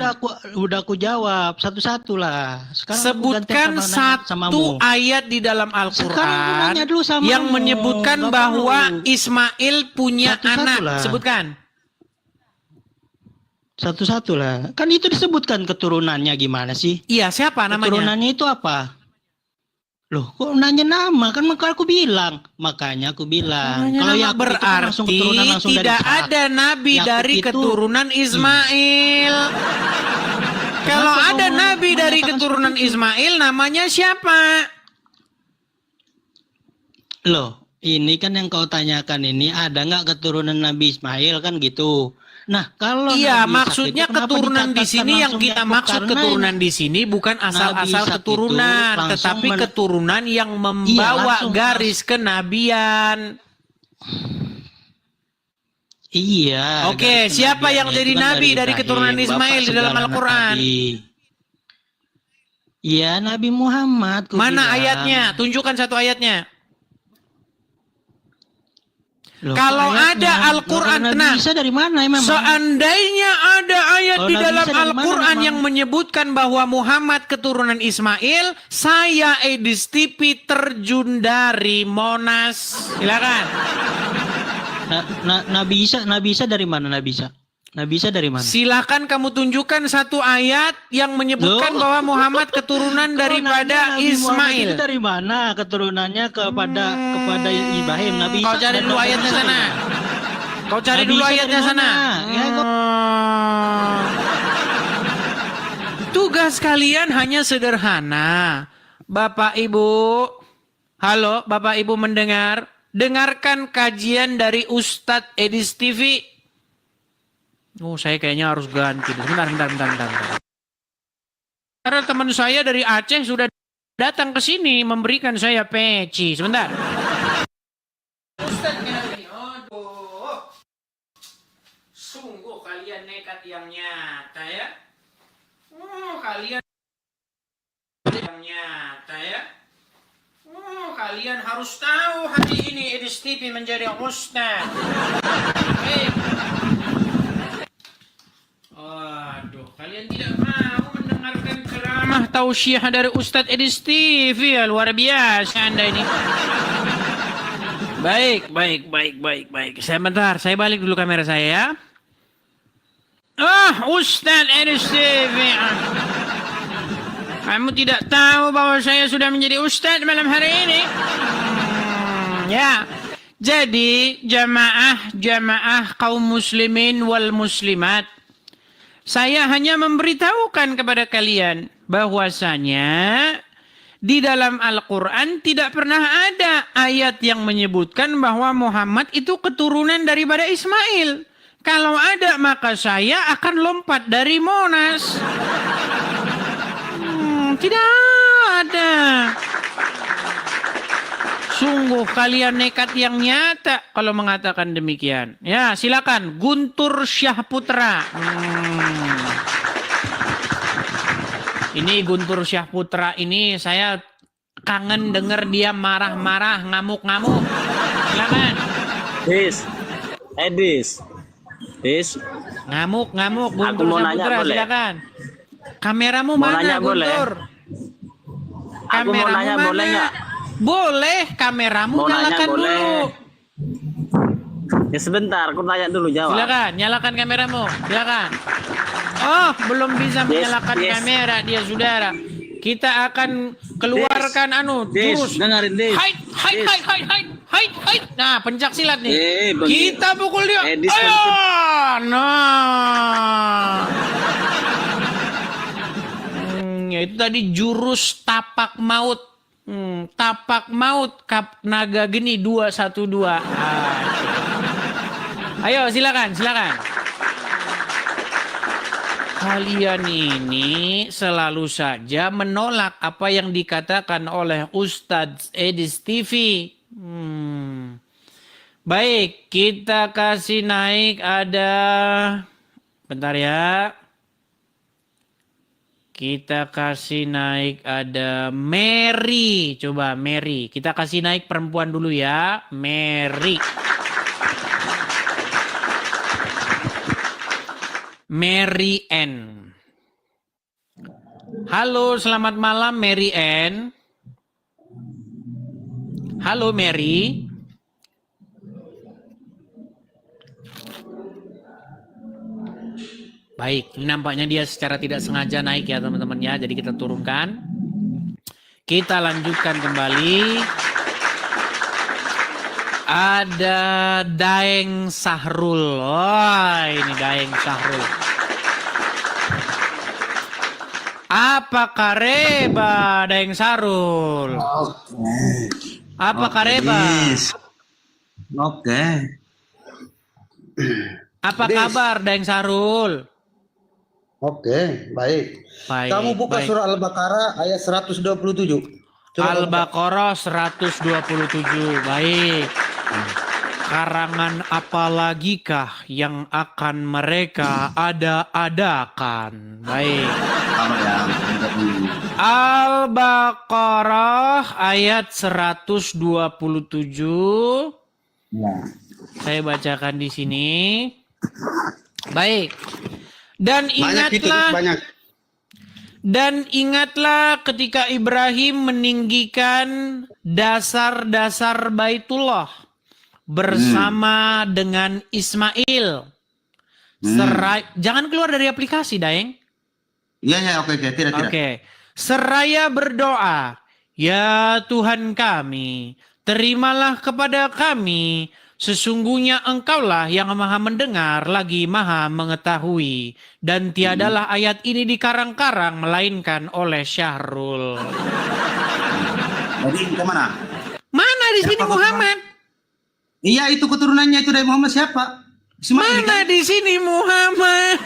Udah aku jawab satu-satu lah. Sekarang Sebutkan satu ayat di dalam Al-Quran yang menyebutkan bahwa Ismail punya anak. lah. Sebutkan. Satu-satu lah. Kan itu disebutkan keturunannya gimana sih? Iya, siapa namanya? Keturunannya itu apa? Loh, kok nanya nama? Kan aku bilang. Makanya aku bilang. Kalau Yakub berarti tidak ada nabi dari keturunan Ismail. Kalau ada nabi dari keturunan Ismail, namanya siapa? Loh, ini kan yang kau tanyakan ini, ada nggak keturunan Nabi Ismail kan gitu? Nah, kalau iya, Nabi maksudnya keturunan di sini yang kita maksud keturunan di sini bukan asal-asal keturunan, tetapi keturunan yang membawa garis kenabian. Iya. Oke, siapa yang jadi nabi dari keturunan Ismail di dalam Al-Quran? Iya, Nabi Muhammad. Mana ayatnya? Tunjukkan satu ayatnya. Loh, kalau ada Al-Quran, tenang. Bisa dari mana emang? Seandainya ada ayat di dalam Al-Quran yang menyebutkan bahwa Muhammad keturunan Ismail, saya Edis TV terjun dari Monas. Silakan. Nabi Isa dari mana Nabi Isa? Nabi Isa dari mana? Silakan kamu tunjukkan satu ayat yang menyebutkan bahwa Muhammad keturunan daripada Ismail. Itu dari mana keturunannya kepada Ibrahim? Nabi Isa. Kau cari dulu ayatnya sana. Kau cari dulu ayatnya sana. Tugas kalian hanya sederhana. Bapak Ibu, halo Bapak Ibu mendengar? Dengarkan kajian dari Ustadz Edis TV. Oh, saya kayaknya harus ganti. Bentar. Karena teman saya dari Aceh sudah datang ke sini memberikan saya peci. Sebentar. Aduh. Sungguh kalian nekat yang nyata ya. Kalian yang nyata ya. Kalian harus tahu hari ini Edis TV menjadi Ustadz. Aduh, kalian tidak mau mendengarkan ceramah tausiah dari Ustadz Edis TV ya, luar biasa Anda ini. Baik. Sebentar, saya balik dulu kamera saya ya. Ustaz Eris TV. Kamu tidak tahu bahwa saya sudah menjadi ustaz malam hari ini? Ya. Jadi jamaah kaum muslimin wal muslimat, saya hanya memberitahukan kepada kalian bahwasanya di dalam Al-Quran tidak pernah ada ayat yang menyebutkan bahwa Muhammad itu keturunan daripada Ismail. Kalau ada, maka saya akan lompat dari Monas. Tidak ada. Sungguh kalian nekat yang nyata kalau mengatakan demikian. Ya, silakan Guntur Syahputra. Ini Guntur Syahputra ini saya kangen denger dia marah-marah, ngamuk-ngamuk. Silakan. Dis. Ngamuk-ngamuk Guntur Syahputra, silakan. Kameramu mau mana, nanya, Guntur? Aku mau nanya, mana? boleh nggak? Boleh, kameramu Mau nyalakan nanya, boleh. dulu. Ya sebentar, aku tanya dulu, jawab. Silakan, nyalakan kameramu. Silakan. Oh, belum bisa menyalakan kamera dia, saudara. Kita akan keluarkan jurus. Dengerin, Dis. Hai. Nah, pencak silat nih. Begitu. Kita pukul dia. Dis, Ayo. Nah. Itu tadi jurus tapak maut. Tapak maut naga geni 212. Ayo silakan. Kalian ini selalu saja menolak apa yang dikatakan oleh Ustadz Edis TV. Baik, kita kasih naik ada... Bentar ya. Kita kasih naik ada Mary. Coba Mary. Kita kasih naik perempuan dulu ya. Mary. Mary Ann. Halo, selamat malam Mary Ann. Halo Mary. Baik, ini nampaknya dia secara tidak sengaja naik ya teman-teman ya. Jadi kita turunkan. Kita lanjutkan kembali. Ada Daeng Sahrul. Oh, ini Daeng Sahrul. Apa kareba Daeng Sahrul? Apa kareba? Oke. Apa kabar Daeng Sahrul? Oke, baik. Kamu buka surah Al-Baqarah ayat 127. Al-Baqarah 127. Baik. Karangan apalagikah yang akan mereka ada-adakan? Baik. Al-Baqarah ayat 127. Ya. Saya bacakan di sini. Baik. Dan ingatlah ketika Ibrahim meninggikan dasar-dasar Baitullah bersama dengan Ismail. Jangan keluar dari aplikasi, Daeng. Iya, oke, tidak. Oke. Seraya berdoa, ya Tuhan kami, terimalah kepada kami. Sesungguhnya engkaulah yang maha mendengar lagi maha mengetahui. Dan tiadalah ayat ini dikarang-karang melainkan oleh Syahrul. Jadi kemana? Mana di sini Muhammad? Iya, itu keturunannya itu dari Muhammad siapa? Ismail, mana kan? di sini Muhammad?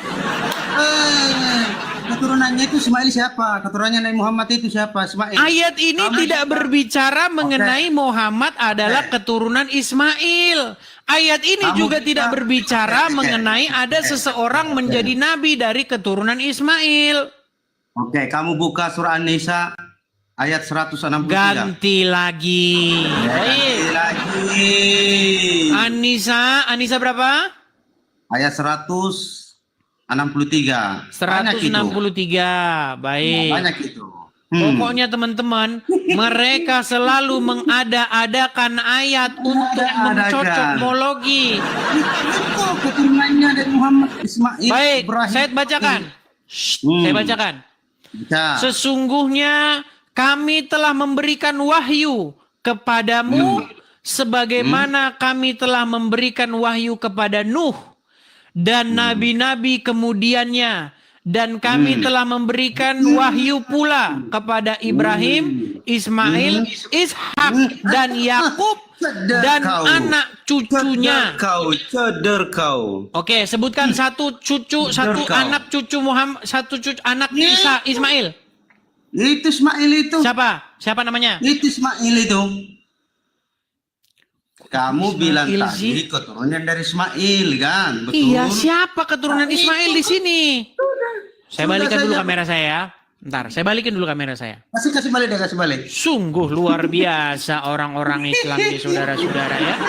Keturunannya itu Ismail siapa? Keturunannya Nabi Muhammad itu siapa? Ismail. Ayat ini tidak berbicara mengenai Muhammad adalah keturunan Ismail. Ayat ini juga tidak berbicara mengenai ada seseorang menjadi nabi dari keturunan Ismail. Oke, kamu buka surah An-Nisa ayat 163. Ganti lagi. Ganti lagi. Anissa berapa? Ayat 163. 163. Baik. Banyak itu. Pokoknya teman-teman, mereka selalu mengada-adakan ayat untuk mencocokmologi. Itu keturunannya dari Muhammad Ismail. Baik, Ibrahim. saya bacakan. Saya bacakan. Baca. Sesungguhnya kami telah memberikan wahyu kepadamu sebagaimana kami telah memberikan wahyu kepada Nuh dan nabi-nabi kemudiannya. Dan kami telah memberikan wahyu pula kepada Ibrahim, Ismail, Ishak, dan Yakub dan anak cucunya. Ceder kau. Oke, sebutkan satu cucu, satu anak cucu Muhammad, satu cucu anak Isa, Ismail. Itu Ismail itu. Siapa? Siapa namanya? Itu Ismail itu. Kamu bilang Ismail tadi sih. keturunan dari Ismail kan? Betul. Iya, siapa keturunan Ismail di sini? Saya balikan dulu saja. kamera saya. Ntar, saya balikin dulu kamera saya. Kasih balik deh, kasih balik. Sungguh luar biasa orang-orang Islam di saudara-saudara ya.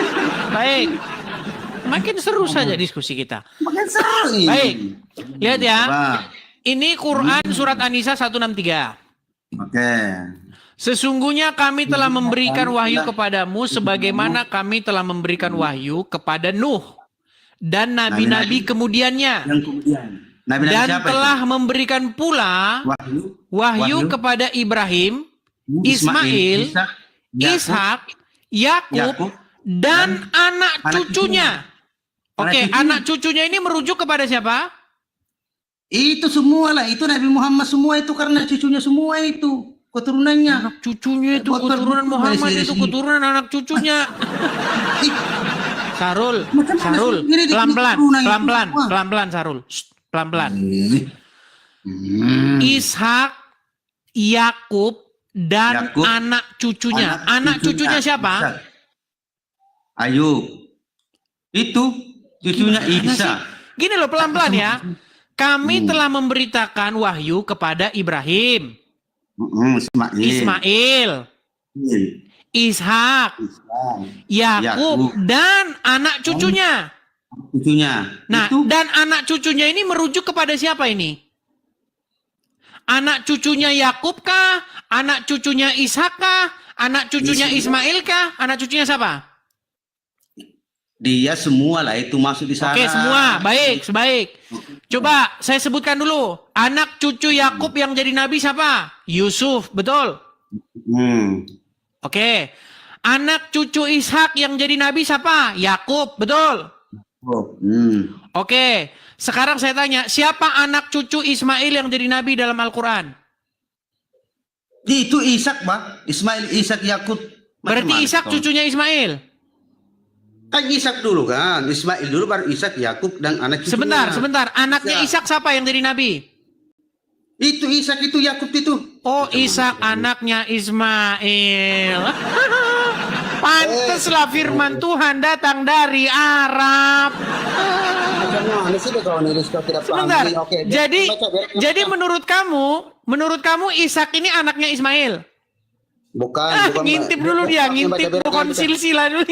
Baik. Makin seru saja diskusi kita. Makin seru ini. Baik. Lihat ya. Coba. Ini Quran surat An-Nisa 163. Oke. Sesungguhnya kami telah memberikan wahyu kepadamu sebagaimana kami telah memberikan wahyu kepada Nuh dan nabi-nabi kemudiannya. Yang kemudian. Nabi-nabi Dan siapa telah memberikan pula wahyu kepada Ibrahim, Ismail, Ishak, Yakub, dan anak cucunya. Oke, anak cucunya ini merujuk kepada siapa? Itu semua lah, itu Nabi Muhammad semua itu karena cucunya semua itu keturunannya. Anak cucunya itu keturunan Muhammad, itu keturunan anak cucunya. Sarul, pelan-pelan, Sarul. Shh, pelan-pelan. Ishak, Yakub, dan anak cucunya. Anak cucunya siapa? Ayub. Itu cucunya Isa. Gini loh, pelan-pelan ya. Kami telah memberitakan wahyu kepada Ibrahim, Ismail, Ishak, Yakub, dan anak cucunya. Nah, dan anak cucunya ini merujuk kepada siapa ini? Anak cucunya Yakub kah? Anak cucunya Ishak kah? Anak cucunya Ismail kah? Anak cucunya siapa? Dia semua lah itu masuk di sana. Oke, semua. Baik, sebaik. Coba saya sebutkan dulu. Anak cucu Yakub yang jadi nabi siapa? Yusuf, betul? Oke. Anak cucu Ishak yang jadi nabi siapa? Yakub, betul? Oke. Sekarang saya tanya, siapa anak cucu Ismail yang jadi nabi dalam Al-Quran? Itu Ishak, Pak. Ismail, Ishak, Yakub. Berarti Ishak cucunya Ismail? Kan Ishak dulu kan. Ismail dulu baru Ishak, Yakub, dan anak cucunya. Sebentar. Anaknya Ishak siapa yang jadi nabi? Itu Ishak, itu Yakub itu. Oh, Ishak anaknya Ismail. Pantaslah firman Tuhan datang dari Arab. Sebentar. Jadi menurut kamu Ishak ini anaknya Ismail? Bukan. Ngintip dulu dia, ngintip pohon silsilah dulu.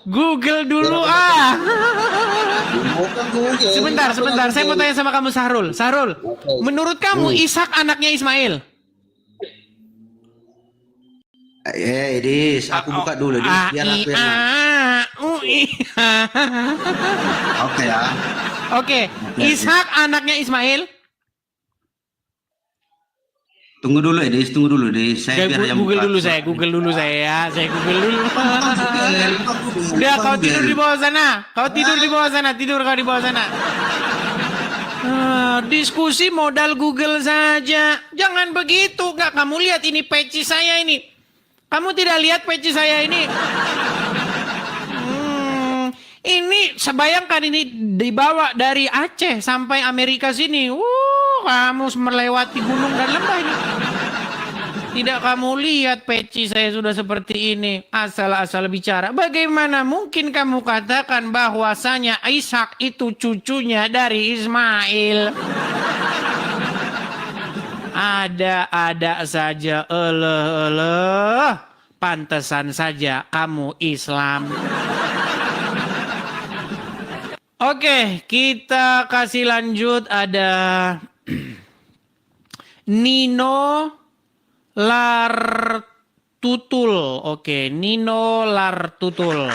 Google dulu. Sebentar. Saya mau tanya sama kamu, Sahrul. Menurut kamu Ishak anaknya Ismail? Dis, aku buka dulu. Biar aku Oke ya. Oke. Ishak anaknya Ismail? Tunggu dulu, Dis. Saya Google dulu saya ya. Saya Google dulu. Udah, kau tidur di bawah sana. Tidur kau di bawah sana. Diskusi modal Google saja. Jangan begitu, Kak. Kamu lihat ini peci saya ini. Kamu tidak lihat peci saya ini? Ini sebayangkan ini dibawa dari Aceh sampai Amerika sini. Kamu melewati gunung dan lembah ini. Tidak kamu lihat peci saya sudah seperti ini. Asal-asal bicara. Bagaimana mungkin kamu katakan bahwasanya Ishak itu cucunya dari Ismail? Ada saja. Pantesan saja kamu Islam. Oke, kita kasih lanjut. Ada Nino Lartutul. Oke, Nino Lartutul.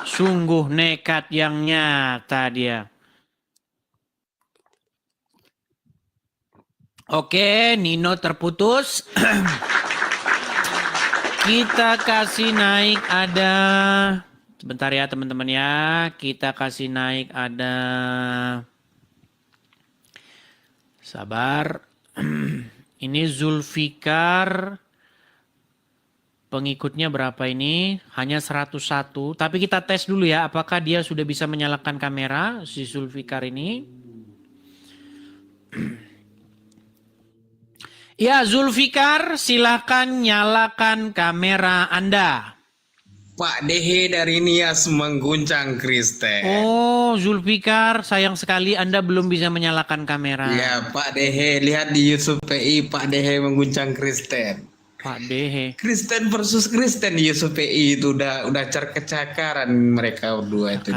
Sungguh nekat yang nyata dia. Oke, Nino terputus. Kita kasih naik ada... Sebentar ya teman-teman ya. Kita kasih naik ada... Sabar. Ini Zulfikar. Pengikutnya berapa ini? Hanya 101. Tapi kita tes dulu ya. Apakah dia sudah bisa menyalakan kamera. Si Zulfikar ini. Ya Zulfikar, silahkan nyalakan kamera Anda. Pak Dehe dari Nias mengguncang Kristen. Oh Zulfikar, sayang sekali Anda belum bisa menyalakan kamera. Ya Pak Dehe, lihat di YouTube PI Pak Dehe mengguncang Kristen. Pak Dehe. Kristen versus Kristen di YouTube PI itu udah kecakaran mereka berdua itu.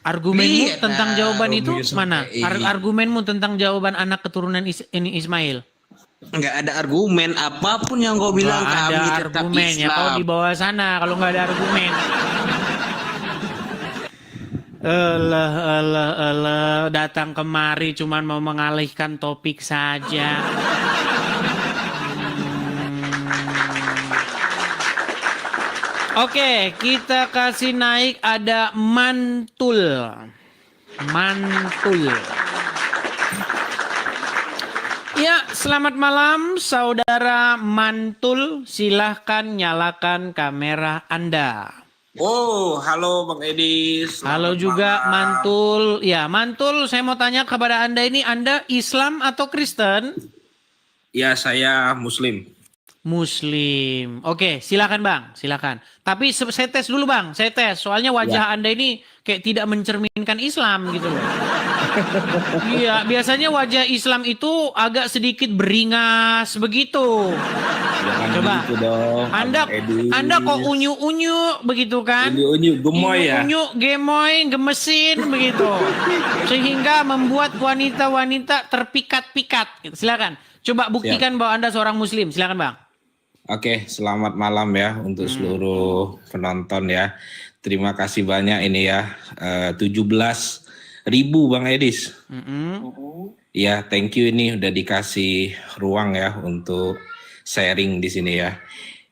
Argumenmu Lihat, tentang jawaban itu Yusuf mana? PI. Argumenmu tentang jawaban anak keturunan ini Ismail. Nggak ada argumen apapun yang kau bilang Nggak kami ada tetap argumen ya, kau Islam. di bawah sana kalau nggak ada argumen. Alah, datang kemari cuman mau mengalihkan topik saja. Oke, kita kasih naik ada Mantul. Mantul. Ya, selamat malam saudara Mantul. Silahkan nyalakan kamera Anda. Oh, halo Bang Edi. Halo juga Mantul. Ya, Mantul, saya mau tanya kepada Anda ini, Anda Islam atau Kristen? Ya, saya Muslim. Muslim. Oke, silakan Bang, silakan. Tapi saya tes dulu Bang, saya tes. Soalnya wajah Anda ini kayak tidak mencerminkan Islam gitu loh. Iya, biasanya wajah Islam itu agak sedikit beringas begitu. Coba. Gitu dong, Anda kok unyu-unyu begitu kan? Unyu-unyu gemoy ya. Unyu, gemoy, gemesin begitu. Sehingga membuat wanita-wanita terpikat-pikat. Gitu. Silakan. Coba buktikan bahwa Anda seorang Muslim. Silakan Bang. Oke, selamat malam ya untuk seluruh penonton ya. Terima kasih banyak ini ya. 17.000 Bang Edis. Ya, thank you ini udah dikasih ruang ya untuk sharing di sini ya.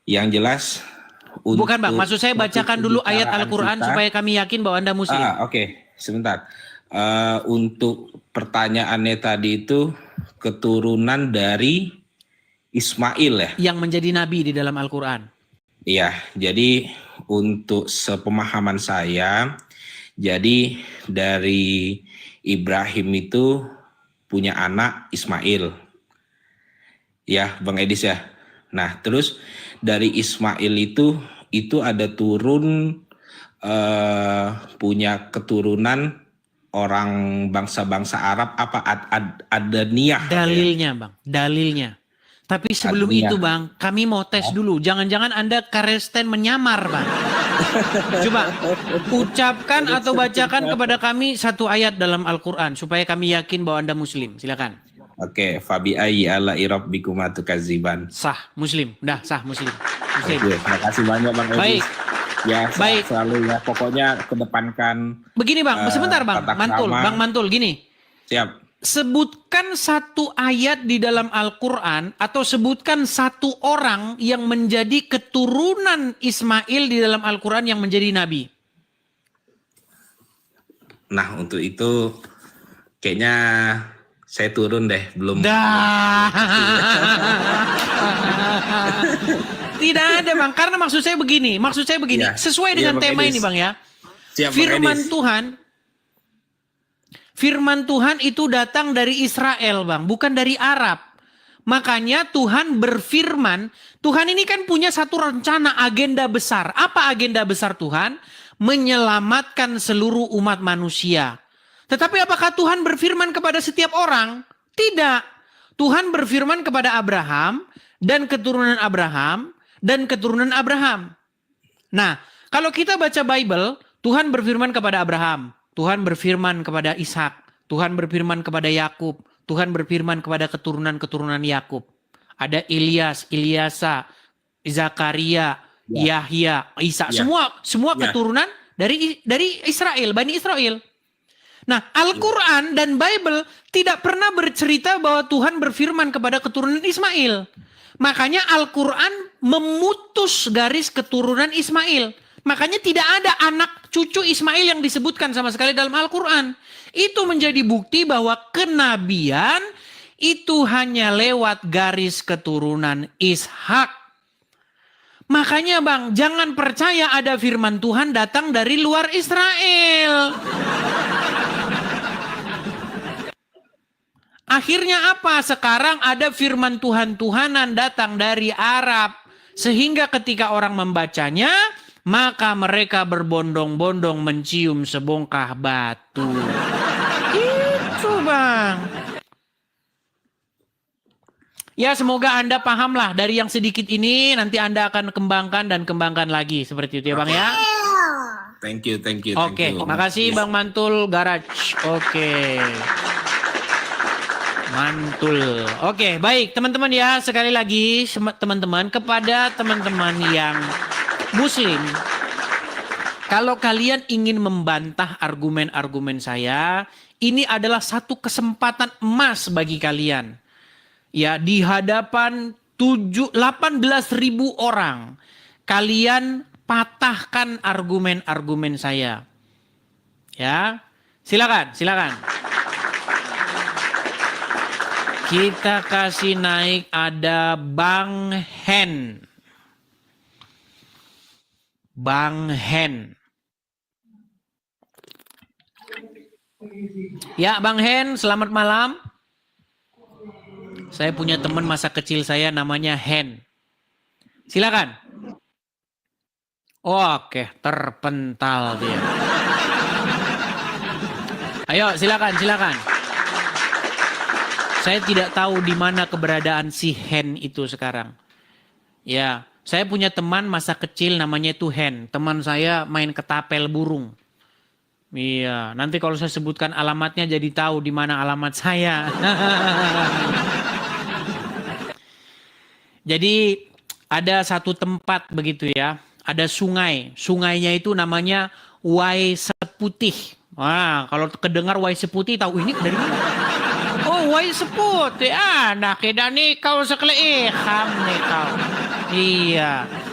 Yang jelas Bukan Bang, maksud saya bacakan dulu ayat Al-Quran supaya kami yakin bahwa Anda Muslim. Oke, sebentar. Untuk pertanyaannya tadi itu keturunan dari Ismail ya? Yang menjadi nabi di dalam Al-Quran. Iya, jadi untuk sepemahaman saya, jadi dari Ibrahim itu punya anak Ismail. Ya, Bang Edis ya. Nah, terus dari Ismail itu ada turun punya keturunan orang bangsa-bangsa Arab apa Adaniyah. Dalilnya Bang, dalilnya. Tapi sebelum itu Bang, kami mau tes dulu. Jangan-jangan Anda Kristen menyamar Bang. Coba ucapkan atau bacakan kepada kami satu ayat dalam Al-Quran supaya kami yakin bahwa Anda Muslim. Silakan. Oke, fabi ayyi ala rabbikum tukadziban. Sah, Muslim. Udah sah, Muslim. Muslim. Oke, terima kasih banyak Bang Edis. Baik. Ya, Baik. selalu ya. Pokoknya kedepankan. Begini Bang, sebentar Bang. tata Mantul, krama. Bang Mantul, gini. Siap. Sebutkan satu ayat di dalam Al-Quran atau sebutkan satu orang yang menjadi keturunan Ismail di dalam Al-Quran yang menjadi nabi. Nah, untuk itu kayaknya saya turun deh, belum. Tidak ada Bang, karena maksud saya begini, Ya. sesuai Iya, dengan Bang tema Edis. ini Bang ya. Siap, Bang Firman Tuhan itu datang dari Israel Bang, bukan dari Arab. Makanya Tuhan berfirman, Tuhan ini kan punya satu rencana agenda besar. Apa agenda besar Tuhan? Menyelamatkan seluruh umat manusia. Tetapi apakah Tuhan berfirman kepada setiap orang? Tidak. Tuhan berfirman kepada Abraham dan keturunan Abraham dan keturunan Abraham. Nah, kalau kita baca Bible, Tuhan berfirman kepada Abraham, Tuhan berfirman kepada Ishak, Tuhan berfirman kepada Yakub, Tuhan berfirman kepada keturunan-keturunan Yakub. Ada Ilyas, Ilyasa, Zakaria, Yahya, Isa, semua keturunan dari Israel, Bani Israel. Nah, Al-Quran dan Bible tidak pernah bercerita bahwa Tuhan berfirman kepada keturunan Ismail. Makanya Al-Quran memutus garis keturunan Ismail. Makanya tidak ada anak cucu Ismail yang disebutkan sama sekali dalam Al-Quran. Itu menjadi bukti bahwa kenabian itu hanya lewat garis keturunan Ishak. Makanya Bang, jangan percaya ada firman Tuhan datang dari luar Israel. Akhirnya apa? Sekarang ada firman Tuhan-Tuhanan datang dari Arab. Sehingga ketika orang membacanya, maka mereka berbondong-bondong mencium sebongkah batu. Itu Bang. Ya semoga Anda pahamlah dari yang sedikit ini. Nanti Anda akan kembangkan lagi. Seperti itu ya Bang ya. Thank you. Oke, makasih Bang Mantul Garage. Oke. Mantul. Oke, baik teman-teman ya. Sekali lagi teman-teman, kepada teman-teman yang Muslim, kalau kalian ingin membantah argumen-argumen saya, ini adalah satu kesempatan emas bagi kalian. Ya, di hadapan 18.000 orang, kalian patahkan argumen-argumen saya. Ya, silakan. Kita kasih naik ada Bang Hen. Ya Bang Hen, selamat malam. Saya punya teman masa kecil saya namanya Hen. Silakan. Oke, terpental dia. Ayo, silakan. Saya tidak tahu di mana keberadaan si Hen itu sekarang. Ya, saya punya teman masa kecil namanya itu Hen. Teman saya main ketapel burung. Iya, nanti kalau saya sebutkan alamatnya jadi tahu di mana alamat saya. Jadi ada satu tempat begitu ya. Ada sungai. Sungainya itu namanya Wai Seputih. Wah, kalau kedengar Wai Seputih tahu ini dari mana? Oh, Wai Seputih. Nah, keda nih kau sekeleiham nih kau. Iya.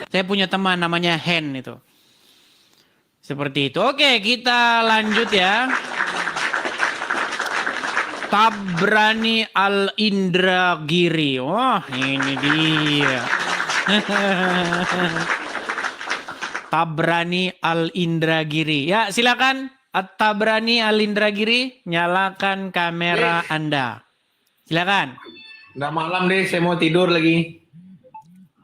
Saya punya teman namanya Hen itu. Seperti itu. Oke, kita lanjut ya. Tabrani Al-Indragiri. Wah, ini dia. Tabrani Al-Indragiri. Ya, silakan. Tabrani Al-Indragiri, nyalakan kamera Anda. Silakan. Udah malam deh, saya mau tidur lagi.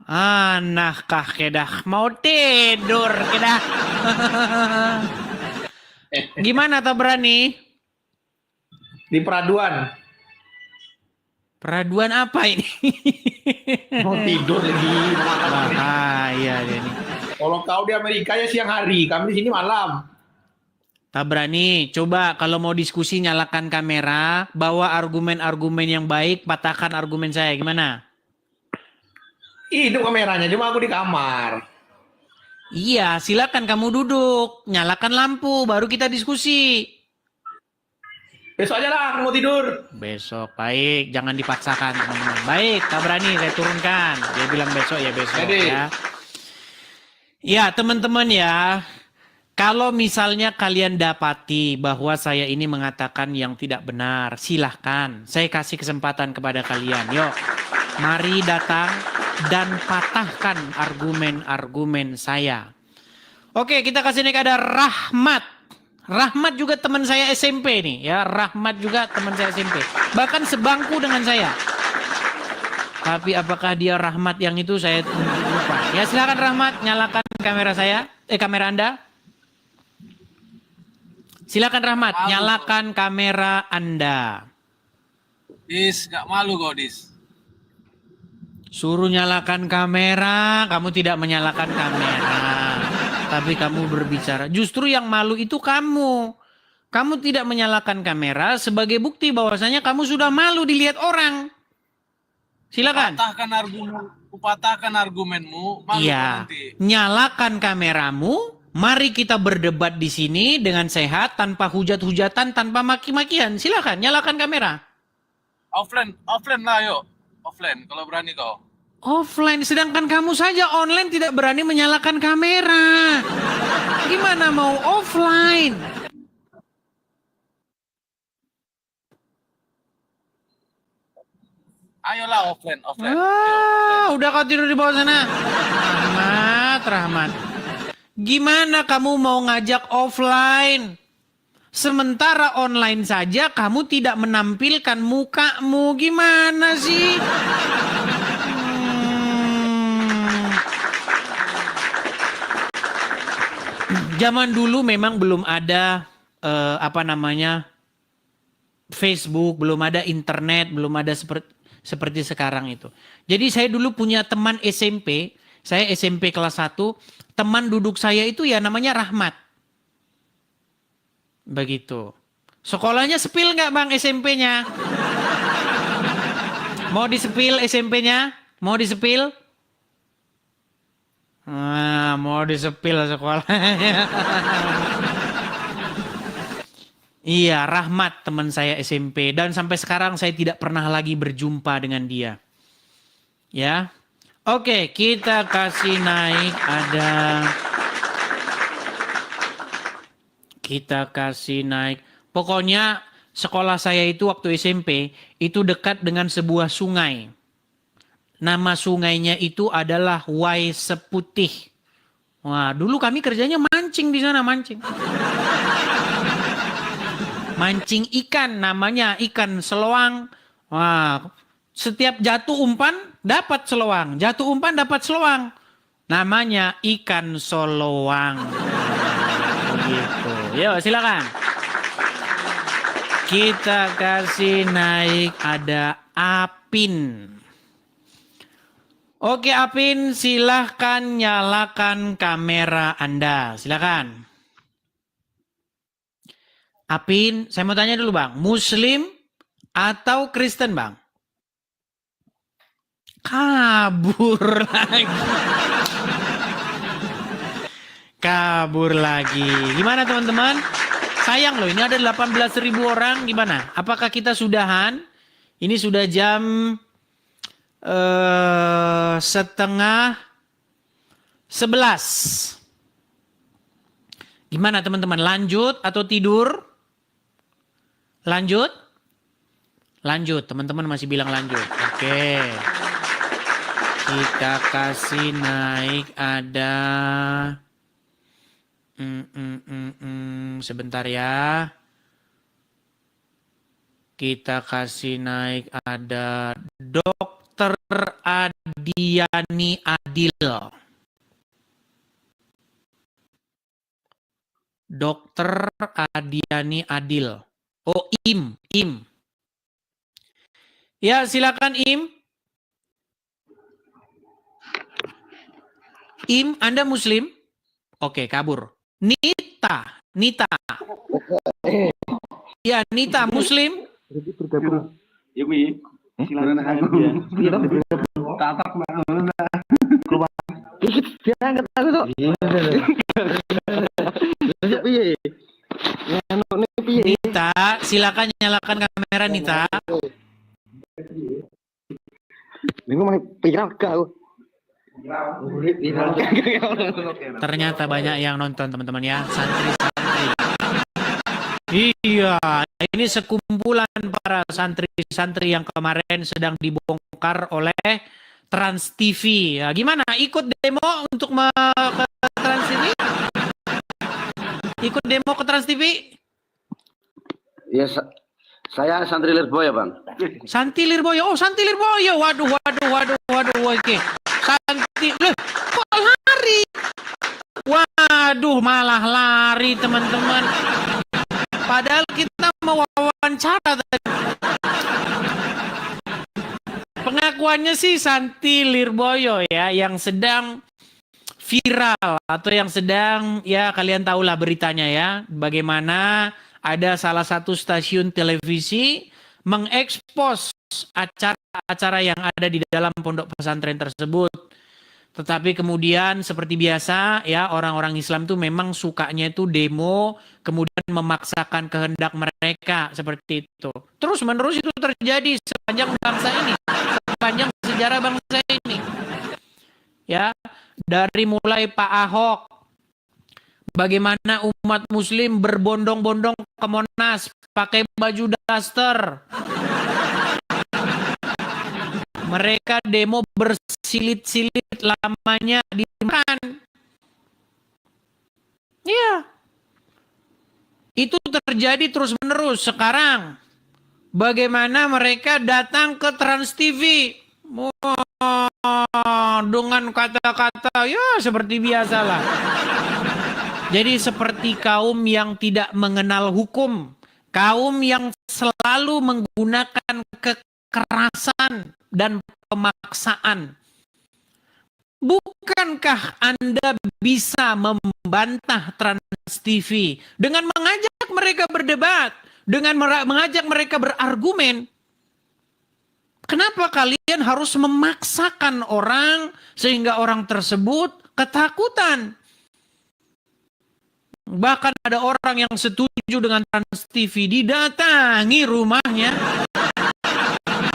Nah kah kedah mau tidur kedah. Gimana Tabrani? Di peraduan. Peraduan apa ini? Mau tidur lagi. Iya ini. Kalau kau di Amerika ya siang hari, kami di sini malam. Tabrani, coba kalau mau diskusi nyalakan kamera, bawa argumen-argumen yang baik, patahkan argumen saya. Gimana? Hidup kameranya, cuma aku di kamar. Iya, silakan kamu duduk, nyalakan lampu, baru kita diskusi. Besok aja lah, aku mau tidur. Besok, baik, jangan dipaksakan teman-teman. Baik, Tabrani, saya turunkan. Dia bilang besok ya besok ya. Ya teman-teman ya. Kalau misalnya kalian dapati bahwa saya ini mengatakan yang tidak benar, silahkan. Saya kasih kesempatan kepada kalian. Yuk, mari datang dan patahkan argumen-argumen saya. Oke, kita kasih naik ada Rahmat. Rahmat juga teman saya SMP nih. Ya, Rahmat juga teman saya SMP. Bahkan sebangku dengan saya. Tapi apakah dia Rahmat yang itu saya lupa. Ya, silakan Rahmat, nyalakan kamera saya. Kamera Anda. Silakan Rahmat, nyalakan kamera Anda. Dis, gak malu kok, Dis. Suruh nyalakan kamera, kamu tidak menyalakan kamera. Tapi kamu berbicara. Justru yang malu itu kamu. kamu tidak menyalakan kamera sebagai bukti bahwasanya kamu sudah malu dilihat orang. Silakan. Kupatahkan argumenmu. Malu Iya, nanti. nyalakan kameramu. Mari kita berdebat di sini dengan sehat, tanpa hujat-hujatan, tanpa maki-makian. Silakan, nyalakan kamera. Offline lah yuk. Offline kalau berani kau. Offline, sedangkan kamu saja online tidak berani menyalakan kamera. Gimana mau offline? Ayolah offline. Udah kau tidur di bawah sana. Rahmat. Gimana kamu mau ngajak offline? Sementara online saja kamu tidak menampilkan mukamu. Gimana sih? Zaman dulu memang belum ada Facebook, belum ada internet, belum ada seperti sekarang itu. Jadi saya dulu punya teman SMP, saya SMP kelas 1, teman duduk saya itu ya namanya Rahmat. Begitu. Sekolahnya sepil nggak Bang SMP-nya? Mau disepil SMP-nya? Mau disepil? Mau disepil sekolahnya. Iya, Rahmat teman saya SMP. Dan sampai sekarang saya tidak pernah lagi berjumpa dengan dia. Ya. Oke, kita kasih naik Kita kasih naik. Pokoknya sekolah saya itu waktu SMP itu dekat dengan sebuah sungai. Nama sungainya itu adalah Wai Seputih. Wah, dulu kami kerjanya mancing di sana, mancing. Mancing ikan, namanya ikan seloang. Wah, setiap jatuh umpan dapat seloang, jatuh umpan dapat seloang. Namanya ikan soloang. Begitu. Yuk, silakan. Kita kasih naik ada Apin. Oke Apin, silahkan nyalakan kamera Anda. Silakan. Apin, saya mau tanya dulu Bang. Muslim atau Kristen Bang? Kabur lagi. Kabur lagi. Gimana teman-teman? Sayang loh, ini ada 18.000 orang. Gimana? Apakah kita sudahan? Ini sudah jam 10:30. Gimana teman-teman? Lanjut atau tidur? Lanjut? Lanjut. Teman-teman masih bilang lanjut. Oke. Kita kasih naik ada... Sebentar ya. Kita kasih naik ada Dokter Adiani Adil. Dokter Adiani Adil. Oh, Im. Ya, silakan Im. Im, Anda Muslim? Oke, kabur. Nita. Ya, Nita Muslim? Nita, silakan nyalakan kamera Nita. Ternyata banyak yang nonton teman-teman ya, santri-santri. Iya, ini sekumpulan para santri-santri yang kemarin sedang dibongkar oleh Trans TV. Ya, gimana? Ikut demo untuk ke Trans TV? Ikut demo ke Trans TV? Ya, saya santri Lirboyo, Bang. Santi Lirboyo. Oh, Santi Lirboyo. Waduh. Oke. Santi, kok lari? Waduh, malah lari teman-teman. Padahal kita mau wawancara tadi. Pengakuannya sih Santi Lirboyo ya, yang sedang viral atau yang sedang ya kalian tahulah beritanya ya, bagaimana ada salah satu stasiun televisi mengekspos acara-acara yang ada di dalam pondok pesantren tersebut. Tetapi kemudian seperti biasa ya, orang-orang Islam tuh memang sukanya itu demo, kemudian memaksakan kehendak mereka seperti itu. Terus menerus itu terjadi sepanjang bangsa ini, sepanjang sejarah bangsa ini. Ya, dari mulai Pak Ahok, bagaimana umat muslim berbondong-bondong ke Monas pakai baju daster. Mereka demo bersilit-silit lamanya dimakan. Iya. Itu terjadi terus-menerus. Sekarang bagaimana mereka datang ke Trans TV. Dengan kata-kata ya seperti biasalah. Jadi seperti kaum yang tidak mengenal hukum, kaum yang selalu menggunakan kekerasan dan pemaksaan. Bukankah Anda bisa membantah Trans TV dengan mengajak mereka berdebat, dengan mengajak mereka berargumen? Kenapa kalian harus memaksakan orang sehingga orang tersebut ketakutan? Bahkan ada orang yang setuju dengan Trans TV didatangi rumahnya.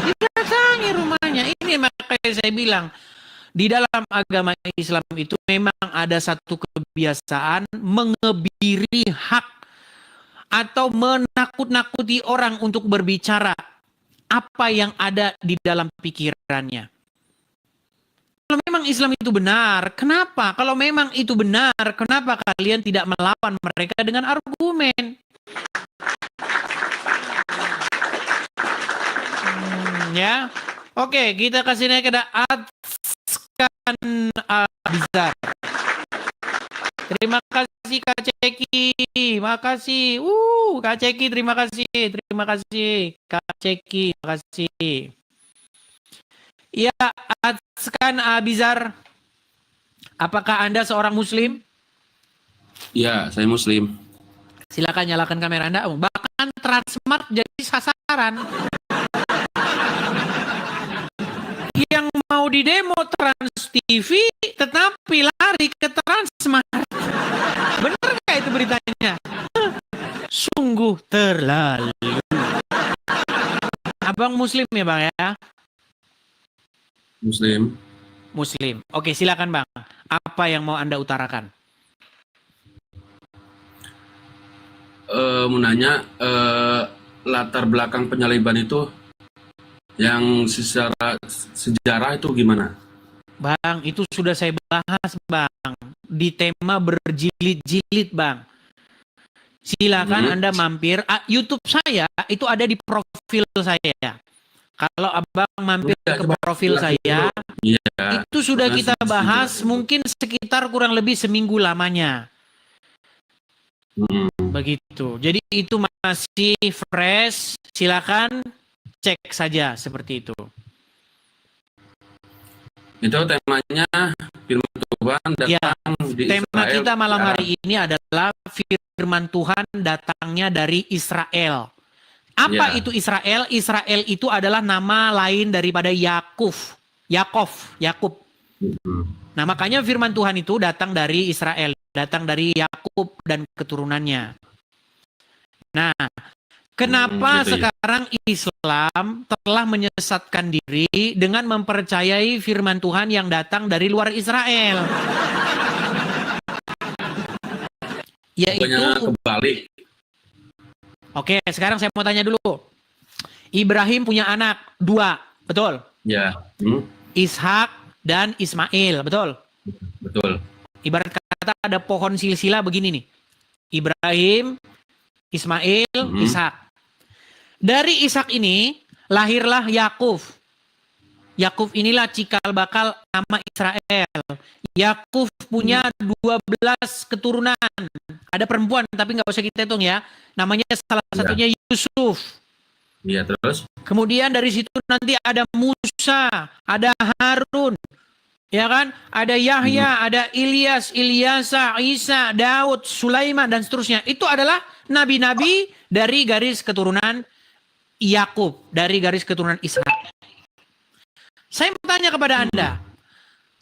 Didatangi rumahnya. Ini makanya saya bilang, di dalam agama Islam itu memang ada satu kebiasaan mengebiri hak atau menakut-nakuti orang untuk berbicara apa yang ada di dalam pikirannya. Kalau memang Islam itu benar, kenapa? Kalau memang itu benar, kenapa kalian tidak melawan mereka dengan argumen? Ya, oke, kita kasih naik ke Atskan Abizar. Terima kasih Kak Ceki, makasih. Kak Ceki, terima kasih, Kak Ceki, makasih. Ya, Atskan Abizar, apakah Anda seorang Muslim? Ya, saya Muslim. Silakan nyalakan kamera Anda. Bahkan Transmart jadi sasaran. Yang mau didemo Trans TV tetapi lari ke Transmart. Benar nggak itu beritanya? Sungguh terlalu. Abang Muslim ya Bang ya? Muslim. Muslim. Oke, silakan Bang. Apa yang mau Anda utarakan? Mau nanya, latar belakang penyaliban itu yang secara sejarah itu gimana? Bang, itu sudah saya bahas Bang. Di tema berjilid-jilid Bang. Silakan Anda mampir. YouTube saya itu ada di profil saya. Kalau Abang mampir ke profil saya, itu sudah kita bahas mungkin sekitar kurang lebih seminggu lamanya. Begitu. Jadi itu masih fresh. Silakan cek saja seperti itu. Itu temanya firman Tuhan datang di tema Israel. Kita malam hari ini adalah firman Tuhan datangnya dari Israel. Apa itu Israel? Israel itu adalah nama lain daripada Yakub. Nah, makanya firman Tuhan itu datang dari Israel, datang dari Yakub dan keturunannya. Nah, kenapa sekarang Islam telah menyesatkan diri dengan mempercayai firman Tuhan yang datang dari luar Israel? Yaitu kebalik. Oke, sekarang saya mau tanya dulu. Ibrahim punya anak 2, betul? Ya. Ishak dan Ismail, betul? Betul. Ibarat kata ada pohon silsilah begini nih. Ibrahim, Ismail, Ishak. Dari Ishak ini lahirlah Yakub. Yakub inilah cikal bakal nama Israel. Yakub punya 12 keturunan. Ada perempuan tapi nggak usah kita hitung ya. Namanya salah satunya Yusuf. Iya, terus? Kemudian dari situ nanti ada Musa, ada Harun. Ya kan? Ada Yahya, ada Ilyas, Ilyasa, Isa, Daud, Sulaiman, dan seterusnya. Itu adalah nabi-nabi dari garis keturunan Yakub, dari garis keturunan Ishak. Saya bertanya kepada Anda,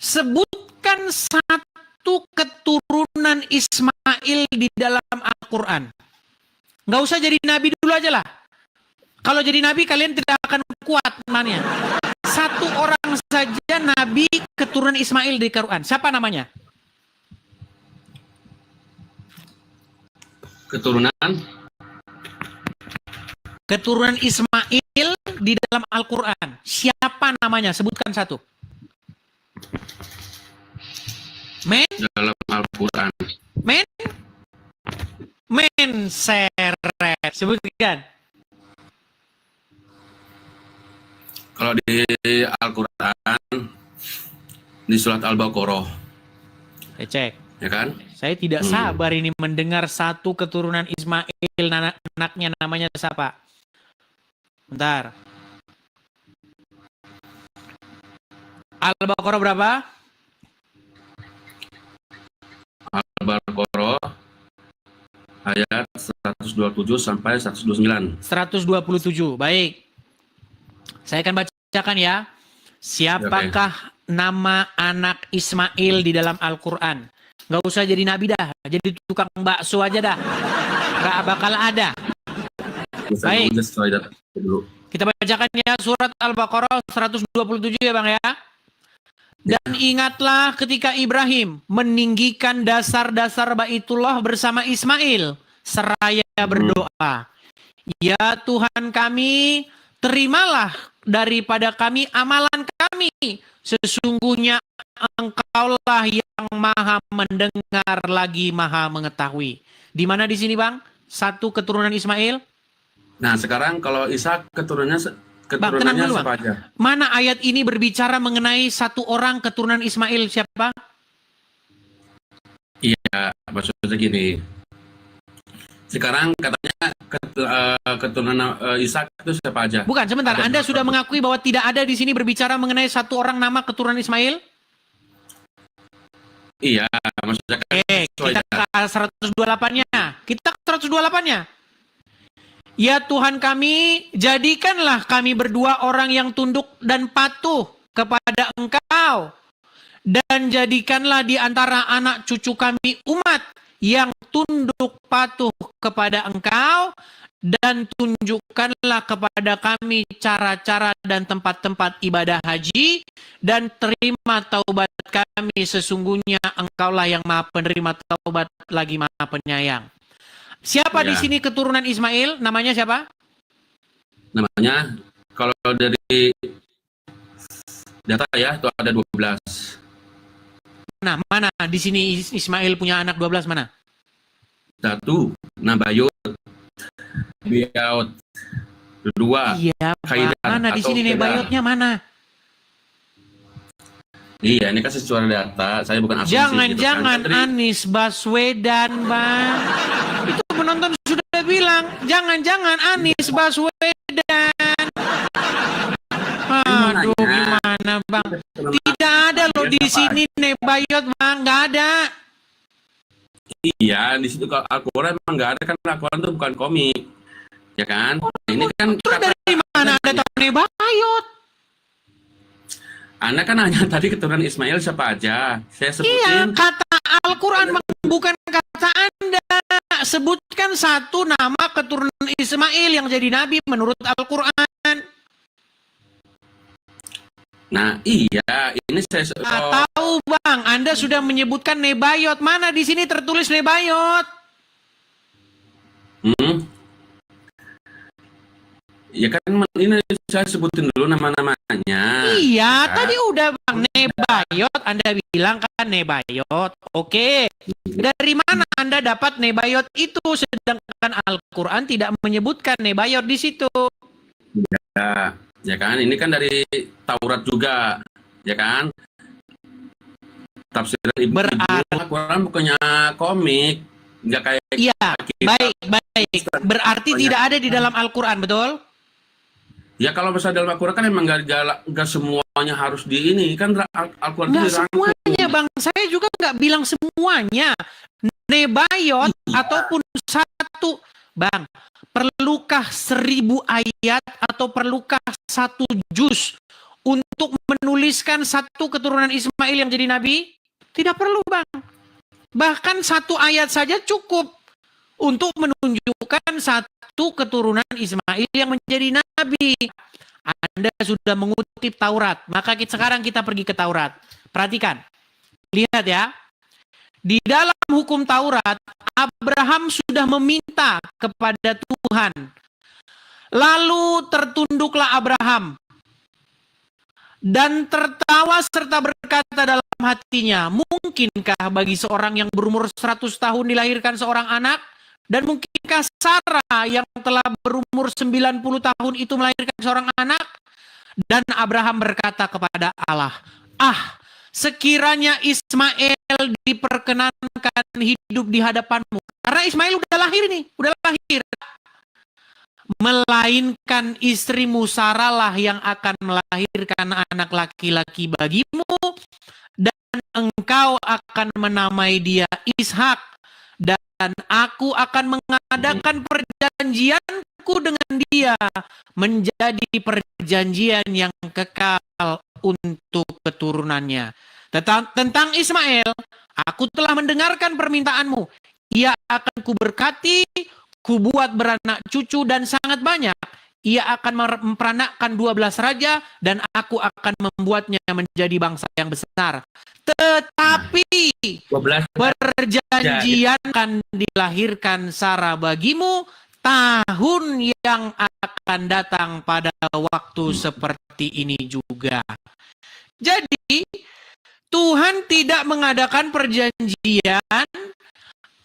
sebutkan satu keturunan Ismail di dalam Al-Quran. Nggak usah jadi nabi dulu aja lah. Kalau jadi nabi kalian tidak akan kuat imannya. Satu orang saja nabi keturunan Ismail di Quran. Siapa namanya? Keturunan Ismail di dalam Al-Quran. Siapa namanya? Sebutkan satu. dalam Al-Quran. Seret. Sebutkan. Kalau di Al-Quran, di surat Al-Baqarah, Cek. ya kan? Saya tidak sabar ini mendengar satu keturunan Ismail, anaknya namanya siapa? Bentar. Al-Baqarah berapa? Al-Baqarah ayat 127 sampai 129. 127. Baik. Saya akan bacakan ya. Siapakah nama anak Ismail di dalam Al-Quran? Nggak usah jadi nabi dah. Jadi tukang bakso aja dah. Nggak bakal ada. Baik. Kita bacakan ya surat Al-Baqarah 127 ya Bang ya. Dan ingatlah ketika Ibrahim meninggikan dasar-dasar Baitullah bersama Ismail. Seraya berdoa. Ya Tuhan kami, terimalah daripada kami amalan kami. Sesungguhnya Engkaulah yang maha mendengar lagi maha mengetahui. Di mana di sini Bang? Satu keturunan Ismail. Nah sekarang kalau Ishak keturunannya dulu, siapa aja? Mana ayat ini berbicara mengenai satu orang keturunan Ismail siapa? Iya, maksudnya gini. Sekarang katanya keturunan Ishak itu siapa aja? Bukan, sebentar. Anda sudah mengakui bahwa tidak ada di sini berbicara mengenai satu orang nama keturunan Ismail? Iya, maksudnya kan kita ke 128-nya. Kita ke 128-nya. Ya Tuhan kami, jadikanlah kami berdua orang yang tunduk dan patuh kepada Engkau. Dan jadikanlah di antara anak cucu kami umat yang tunduk patuh kepada Engkau. Dan tunjukkanlah kepada kami cara-cara dan tempat-tempat ibadah haji. Dan terima taubat kami, sesungguhnya Engkaulah yang maha penerima taubat lagi maha penyayang. Siapa di sini keturunan Ismail? Namanya siapa? Namanya, kalau dari data ya, itu ada 12. Mana di sini Ismail punya anak 12 mana? 1, Nabayut, Biaut, 2, iya, mana di sini Nebayotnya mana? Iya, ini kan sesuai data, saya bukan asumsi. Jangan Anies Baswedan, Bang. Itu penonton sudah bilang, jangan Anies Baswedan. Aduh, gimana Bang? Tidak ada loh di sini Nebayot, Bang, nggak ada. Iya, di situ kalau Al-Quran memang nggak ada, kan Al-Quran itu bukan komik, ya kan? Ini kan dari mana ada tahu Nebayot? Anda kan hanya tadi keturunan Ismail siapa aja. Saya sebutin. Iya, kata Al-Quran bukan kata Anda. Sebutkan satu nama keturunan Ismail yang jadi nabi menurut Al-Quran. Nah, iya, ini saya tahu Bang, Anda sudah menyebutkan Nebayot. Mana di sini tertulis Nebayot? Ya kan ini saya sebutin dulu nama-namanya. Iya, tadi udah Bang, Nebayot. Anda bilang kan Nebayot. Oke. Dari mana Anda dapat Nebayot itu sedangkan Al-Quran tidak menyebutkan Nebayot di situ? Ya kan, ini kan dari Taurat juga, ya kan? Tafsiran Ibu Al-Quran bukannya komik, nggak kayak. Iya, baik. Berarti tidak ada di dalam Al-Quran, betul? Ya kalau misalnya dalam Al-Quran kan emang nggak semuanya harus di ini kan Al-Quran itu Nggak dirangkum. semuanya bang, saya juga nggak bilang semuanya. Nebayot ataupun satu, bang, perlukah 1000 ayat atau perlukah 1 juz untuk menuliskan satu keturunan Ismail yang jadi nabi? Tidak perlu bang. Bahkan 1 ayat saja cukup untuk menunjukkan satu keturunan Ismail yang menjadi nabi. Anda sudah mengutip Taurat, maka sekarang kita pergi ke Taurat. Perhatikan, lihat ya. Di dalam hukum Taurat, Abraham sudah meminta kepada Tuhan. Lalu tertunduklah Abraham dan tertawa serta berkata dalam hatinya, mungkinkah bagi seorang yang berumur 100 tahun dilahirkan seorang anak? Dan mungkinkah Sarah yang telah berumur 90 tahun itu melahirkan seorang anak? Dan Abraham berkata kepada Allah, sekiranya Ismail diperkenankan hidup di hadapanmu. Karena Ismail udah lahir nih, udah lahir. Melainkan istrimu Sarah lah yang akan melahirkan anak laki-laki bagimu. Dan engkau akan menamai dia Ishak. Dan aku akan mengadakan perjanjianku dengan dia menjadi perjanjian yang kekal untuk keturunannya. Tentang Ismail, aku telah mendengarkan permintaanmu. Ia akan kuberkati, kubuat beranak cucu dan sangat banyak. Ia akan memperanakkan 12 raja dan aku akan membuatnya menjadi bangsa yang besar. Tetapi 12 perjanjian akan dilahirkan Sarah bagimu tahun yang akan datang pada waktu seperti ini juga. Jadi Tuhan tidak mengadakan perjanjian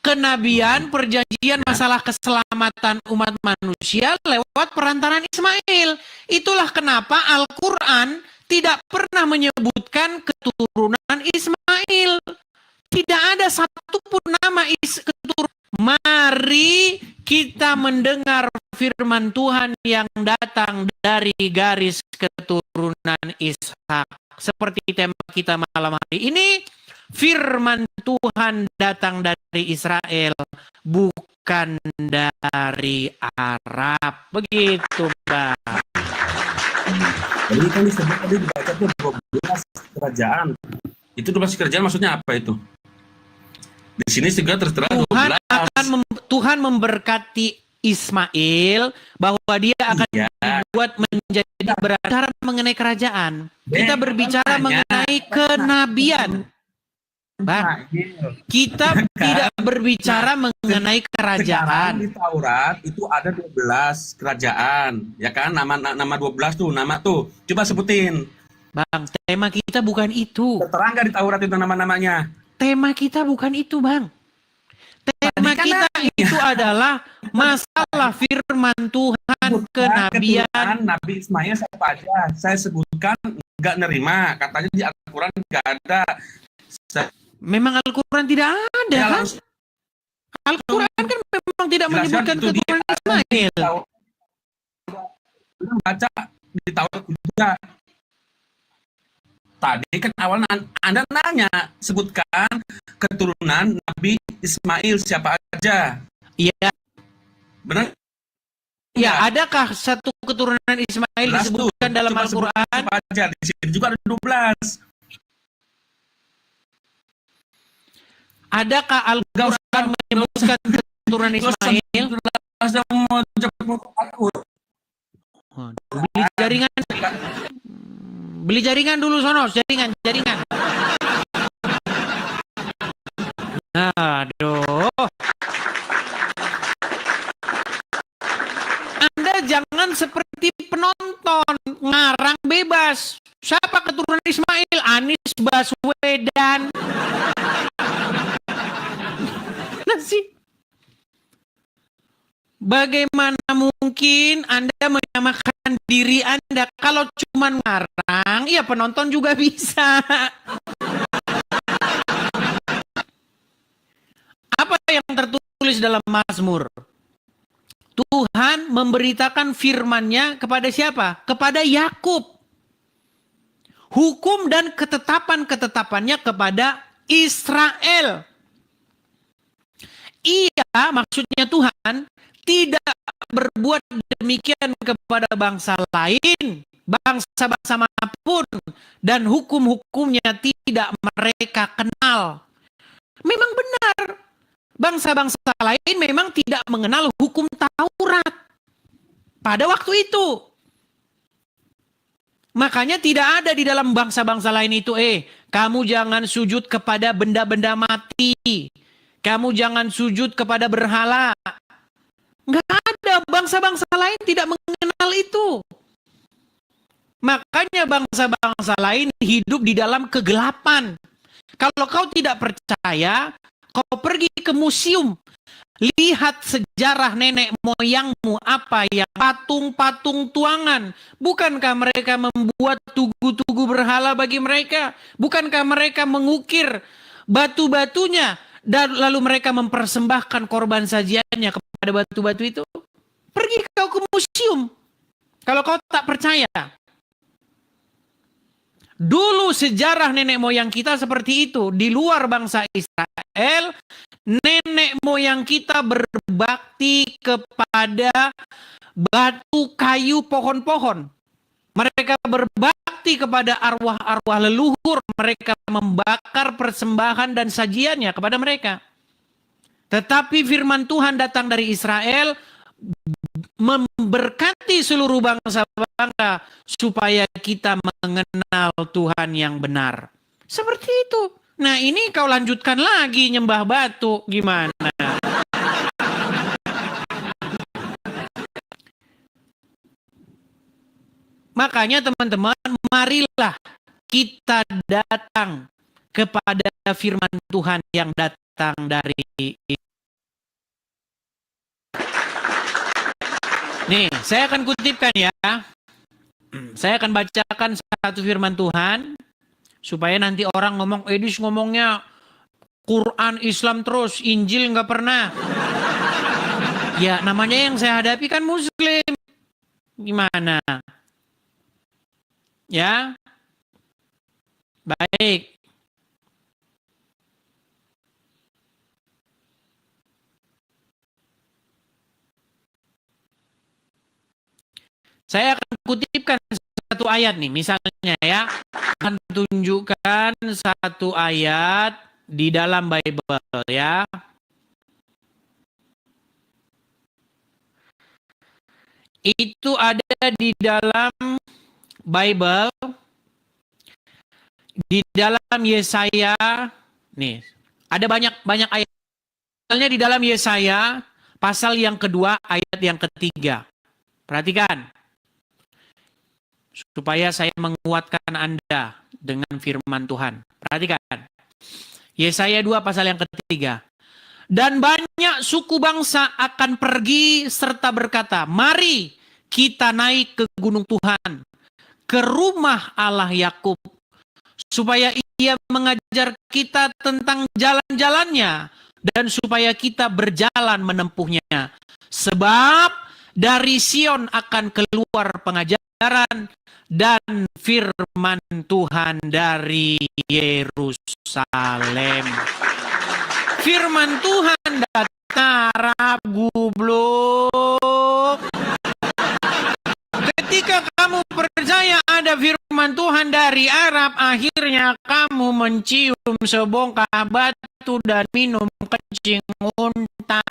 kenabian, perjanjian masalah keselamatan umat manusia lewat perantaraan Ismail. Itulah kenapa Al-Quran tidak pernah menyebutkan keturunan Ismail. Tidak ada satupun nama keturunan. Mari kita mendengar firman Tuhan yang datang dari garis keturunan Ishak. Seperti tema kita malam hari ini, firman Tuhan datang dari Israel, bukan dari Arab. Begitu, Pak. Jadi kan disebut tadi dibaca tuh 12 kerajaan. Itu 12 kerajaan maksudnya apa itu? Di sini juga tertera 12. Tuhan memberkati Ismail bahwa dia akan dibuat menjadi berbicara mengenai kerajaan. Kita berbicara mengenai kenabian. Bang, kita tidak berbicara mengenai kerajaan. Di Taurat itu ada 12 kerajaan, ya kan? Nama 12 tuh, nama tuh. Coba sebutin. Bang, tema kita bukan itu. Tertera nggak di Taurat itu nama-namanya? Tema kita bukan itu, Bang. Tema kita itu adalah masalah firman Tuhan, kenabian. Nabi Ismail siapa aja? Saya sebutkan nggak nerima. Katanya di Al-Quran nggak ada. Memang Al-Quran tidak ada, kan? Al-Quran kan memang tidak menyebutkan keturunan Ismail. Baca di Taurat juga. Tadi kan awalnya Anda nanya, sebutkan keturunan Nabi Ismail siapa aja. Iya. Benar? Ya, adakah satu keturunan Ismail disebutkan dalam Al-Quran? Aja. Di sini juga ada 12. Adakah Al-Quran menyebutkan keturunan Ismail? Beli jaringan. Beli jaringan dulu sono, jaringan. Aduh. Anda jangan seperti penonton, ngarang bebas. Siapa keturunan Ismail? Anies Baswedan. Sih. Bagaimana mungkin Anda menyamakan diri Anda? Kalau cuma ngarang, ya penonton juga bisa. Apa yang tertulis dalam Mazmur? Tuhan memberitakan firman-Nya kepada siapa? Kepada Yakub. Hukum dan ketetapan-ketetapannya kepada Israel. Ia, maksudnya Tuhan, tidak berbuat demikian kepada bangsa lain, bangsa-bangsa manapun, dan hukum-hukumnya tidak mereka kenal. Memang benar, bangsa-bangsa lain memang tidak mengenal hukum Taurat pada waktu itu. Makanya tidak ada di dalam bangsa-bangsa lain itu, kamu jangan sujud kepada benda-benda mati. Kamu jangan sujud kepada berhala. Nggak ada, bangsa-bangsa lain tidak mengenal itu. Makanya bangsa-bangsa lain hidup di dalam kegelapan. Kalau kau tidak percaya, kau pergi ke museum. Lihat sejarah nenek moyangmu apa yang patung-patung tuangan. Bukankah mereka membuat tugu-tugu berhala bagi mereka? Bukankah mereka mengukir batu-batunya? Dan lalu mereka mempersembahkan korban sajiannya kepada batu-batu itu. Pergi kau ke museum. Kalau kau tak percaya. Dulu sejarah nenek moyang kita seperti itu. Di luar bangsa Israel, nenek moyang kita berbakti kepada batu, kayu, pohon-pohon. Mereka berbakti kepada arwah-arwah leluhur. Mereka membakar persembahan dan sajiannya kepada mereka. Tetapi firman Tuhan datang dari Israel, memberkati seluruh bangsa-bangsa supaya kita mengenal Tuhan yang benar. Seperti itu. Nah, ini kau lanjutkan lagi nyembah batu. Gimana? Makanya teman-teman, marilah kita datang kepada firman Tuhan yang datang dari. Nih, saya akan kutipkan ya. Saya akan bacakan satu firman Tuhan supaya nanti orang ngomong, Edis ngomongnya Quran Islam terus, Injil nggak pernah. Ya, namanya yang saya hadapi kan Muslim. Gimana? Ya, baik. Saya akan kutipkan satu ayat nih, misalnya ya. Akan tunjukkan satu ayat di dalam Bible ya. Itu ada di dalam Bible, di dalam Yesaya, nih ada banyak ayat. Misalnya di dalam Yesaya pasal yang kedua ayat yang ketiga. Perhatikan, supaya saya menguatkan Anda dengan firman Tuhan. Perhatikan, Yesaya 2 pasal yang ketiga. Dan banyak suku bangsa akan pergi serta berkata, mari kita naik ke gunung Tuhan, ke rumah Allah Yakub, supaya ia mengajar kita tentang jalan-jalannya, dan supaya kita berjalan menempuhnya. Sebab dari Sion akan keluar pengajaran dan firman Tuhan dari Yerusalem. Firman Tuhan datang Rabu blok. Ketika kamu percaya ada firman Tuhan dari Arab, akhirnya kamu mencium sebongkah batu dan minum kencing unta.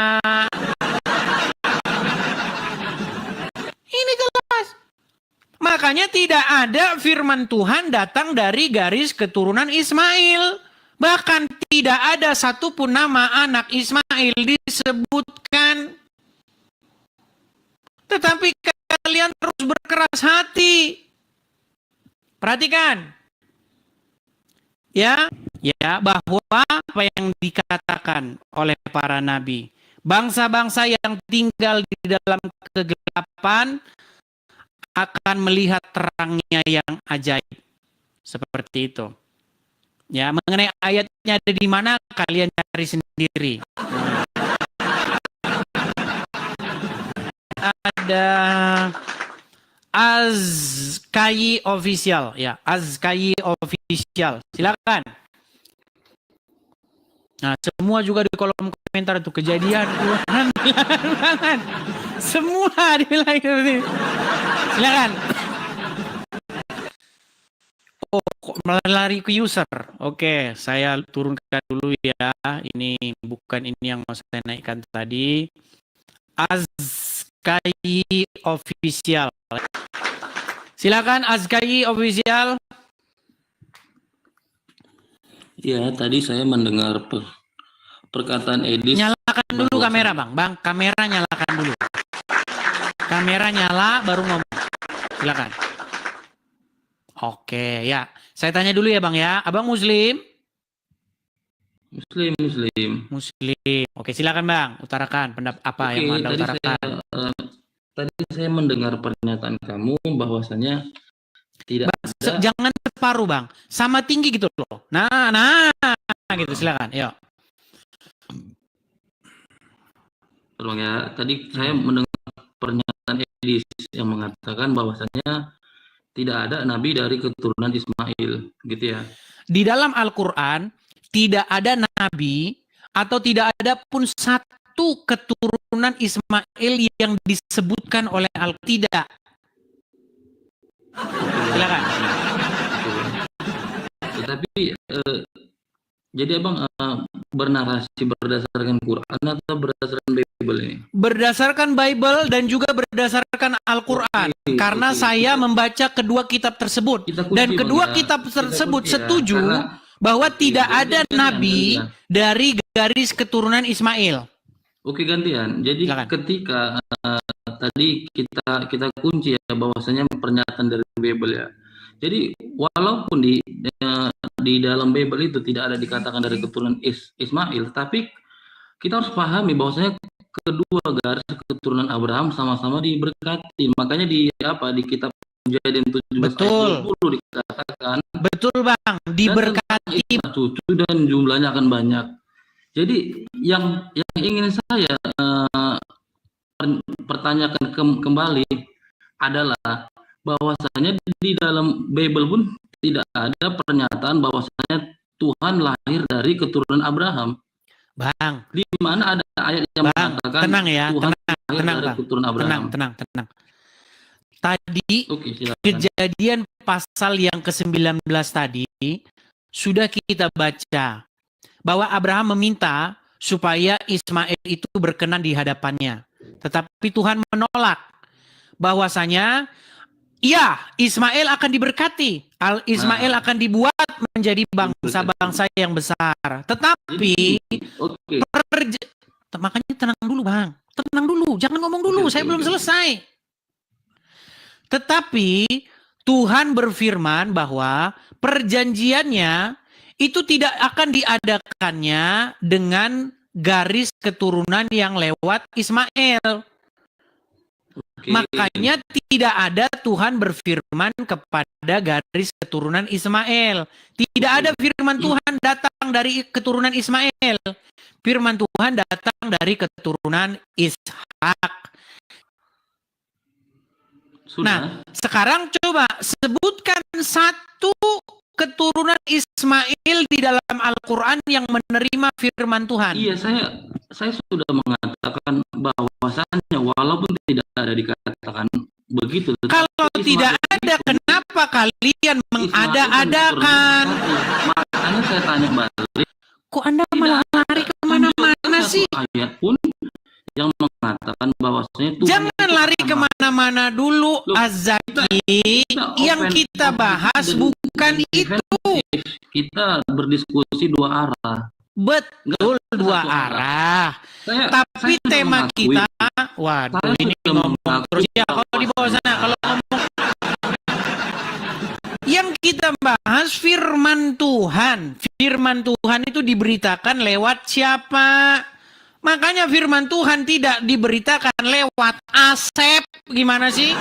Ini jelas. Makanya tidak ada firman Tuhan datang dari garis keturunan Ismail. Bahkan tidak ada satupun nama anak Ismail disebutkan. Tetapi kalian terus berkeras hati. Perhatikan. Ya, bahwa apa yang dikatakan oleh para nabi. Bangsa-bangsa yang tinggal di dalam kegelapan akan melihat terangnya yang ajaib. Seperti itu. Ya, mengenai ayatnya ada di mana kalian cari sendiri. ada Azkai Official ya, Azkai Official. Silakan. Nah, semua juga di kolom komentar itu kejadian ulangan. Semua dibilang seperti ini. Silakan. Oh, kok malah lari ke user. Oke, saya turunkan dulu ya. Ini bukan ini yang mau saya naikkan tadi. Azkai Official. Silakan Azkai Official. Ya, tadi saya mendengar perkataan Edis. Nyalakan dulu kamera, Bang. Bang, kamera nyalakan dulu. Kamera nyala baru ngomong. Silakan. Oke, ya. Saya tanya dulu ya, Bang ya. Abang Muslim? Muslim. Muslim. Oke, silakan Bang. Utarakan pendapat apa yang mau Anda utarakan. Tadi saya mendengar pernyataan kamu bahwasanya tidak Bang, ada. jangan separuh, Bang. Sama tinggi gitu loh. Nah, gitu. Silakan. Yuk. Tolong ya. Tadi saya mendengar pernyataan Edis yang mengatakan bahwasanya tidak ada nabi dari keturunan Ismail, gitu ya. Di dalam Al-Qur'an tidak ada nabi atau tidak ada pun satu keturunan Ismail yang disebutkan oleh Al-Tidak. Silakan. Tetapi jadi abang bernarasi berdasarkan Quran atau berdasarkan Bible ini? Berdasarkan Bible dan juga berdasarkan Al-Quran. Karena saya membaca kedua kitab tersebut. Dan kedua kitab tersebut setuju bahwa tidak ada nabi dari garis keturunan Ismail. Oke, gantian. Jadi ketika tadi kita kunci ya bahwasanya pernyataan dari Bible ya. Jadi walaupun di dalam Bible itu tidak ada dikatakan dari keturunan Ismail, tapi kita harus pahami bahwasanya kedua garis keturunan Abraham sama-sama diberkati. Makanya di kitab Kejadian 17 ayat 20 dikatakan, betul Bang, diberkati cucu dan jumlahnya akan banyak. Jadi yang ingin saya pertanyakan kembali adalah bahwasanya di dalam Bible pun tidak ada pernyataan bahwasanya Tuhan lahir dari keturunan Abraham. Bang, di mana ada ayat yang mengatakan tenang ya, Tuhan tenang dari Bang. keturunan Abraham. Tenang. Tadi Kejadian pasal yang ke-19 tadi sudah kita baca bahwa Abraham meminta supaya Ismail itu berkenan di hadapannya. Tetapi Tuhan menolak bahwasanya ya, Ismail akan diberkati. Ismail akan dibuat menjadi bangsa-bangsa yang besar. Tetapi makanya tenang dulu Bang. Tenang dulu, jangan ngomong dulu, saya belum selesai. Tetapi Tuhan berfirman bahwa perjanjiannya itu tidak akan diadakannya dengan garis keturunan yang lewat Ismail. Makanya tidak ada Tuhan berfirman kepada garis keturunan Ismail. Tidak ada firman Tuhan datang dari keturunan Ismail. Firman Tuhan datang dari keturunan Ishak. Nah, sekarang coba sebutkan satu keturunan Ismail di dalam Al-Quran yang menerima firman Tuhan. Iya, saya sudah mengatakan bahwasannya walaupun tidak ada dikatakan begitu. Kalau tidak ada, kenapa kalian mengada-adakan? Makanya saya tanya balik. Kok Anda malah lari kemana-mana sih? Ayat pun yang mengatakan bahwasanya Tuhan jangan lari kemana-mana dulu, Azaki. Yang kita bahas bukan itu. Kita berdiskusi dua arah. Betul, dua arah. Tapi tema kita, waduh ini ngomong terus ya. Kalau di bawah sana, kalau ngomong yang kita bahas firman Tuhan. Firman Tuhan itu diberitakan lewat siapa? Makanya firman Tuhan tidak diberitakan lewat Asep. Gimana sih?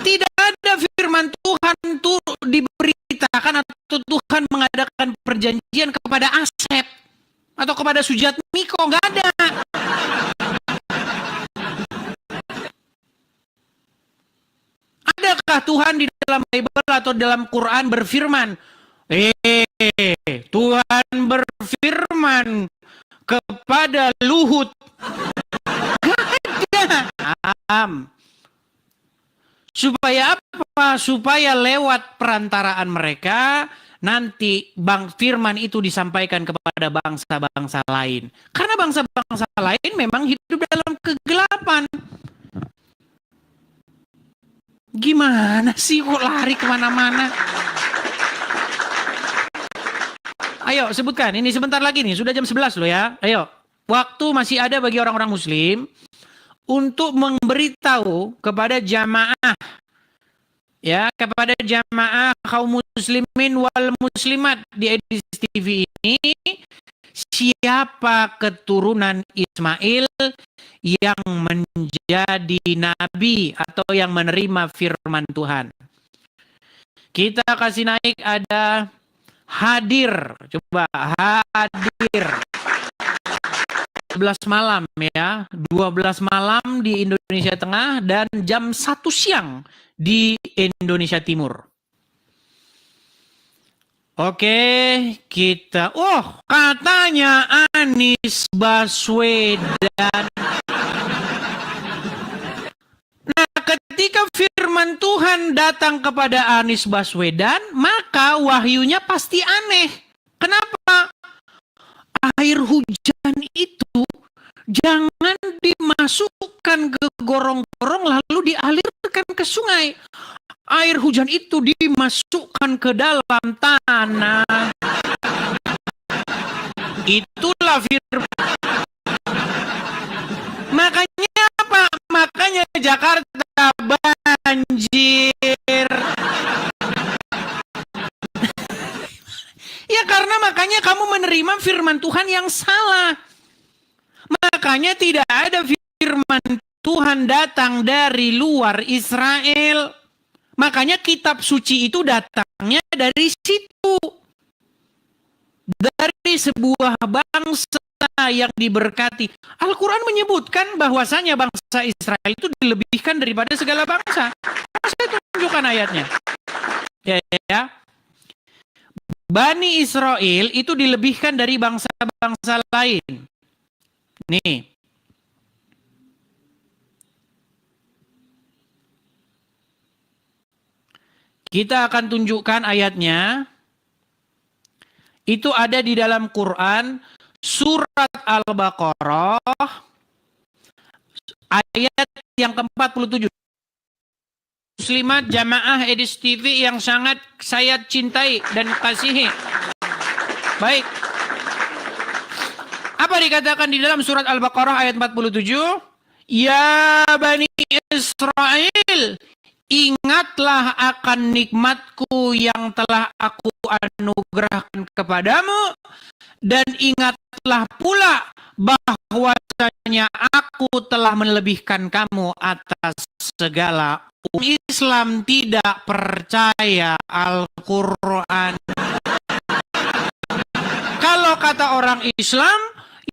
Tidak ada firman Tuhan itu diberitakan atau Tuhan mengadakan perjanjian kepada Asep atau kepada Sujatmiko. Nggak ada. apakah Tuhan di dalam Bible atau dalam Quran berfirman, Tuhan berfirman kepada Luhut? Gak ada. Supaya apa? Supaya lewat perantaraan mereka nanti firman itu disampaikan kepada bangsa-bangsa lain. Karena bangsa-bangsa lain memang hidup dalam kegelapan. Gimana sih kok lari kemana-mana? Ayo sebutkan, ini sebentar lagi nih, sudah jam 11 loh ya. Ayo, waktu masih ada bagi orang-orang muslim untuk memberitahu kepada jamaah, ya, kepada jamaah kaum muslimin wal muslimat di edisi TV ini, siapa keturunan Ismail yang menjadi nabi atau yang menerima firman Tuhan. Kita kasih naik, ada hadir, coba hadir. 12 malam ya, 12 malam di Indonesia Tengah dan jam 1 siang di Indonesia Timur. Oke, kita, katanya Anies Baswedan. Nah, ketika firman Tuhan datang kepada Anies Baswedan, maka wahyunya pasti aneh. Kenapa? Air hujan itu jangan dimasukkan ke gorong-gorong lalu dialirkan ke sungai. Air hujan itu dimasukkan ke dalam tanah. Itulah firman. Makanya apa? Makanya Jakarta banjir. Ya karena makanya kamu menerima firman Tuhan yang salah. Makanya tidak ada firman Tuhan datang dari luar Israel. Makanya kitab suci itu datangnya dari situ. Dari sebuah bangsa yang diberkati. Al-Quran menyebutkan bahwasanya bangsa Israel itu dilebihkan daripada segala bangsa. Saya tunjukkan ayatnya. Ya. Bani Israel itu dilebihkan dari bangsa-bangsa lain. Nih. Kita akan tunjukkan ayatnya. Itu ada di dalam Quran surat Al-Baqarah ayat yang ke-47. Muslimat jamaah edisi TV yang sangat saya cintai dan kasihi. Baik. Apa dikatakan di dalam surat Al-Baqarah ayat 47? Ya Bani Israel, ingatlah akan nikmatku yang telah aku anugerahkan kepadamu, dan ingatlah pula bahwasanya aku telah melebihkan kamu atas segala. Islam tidak percaya Al-Quran. Kalau kata orang Islam,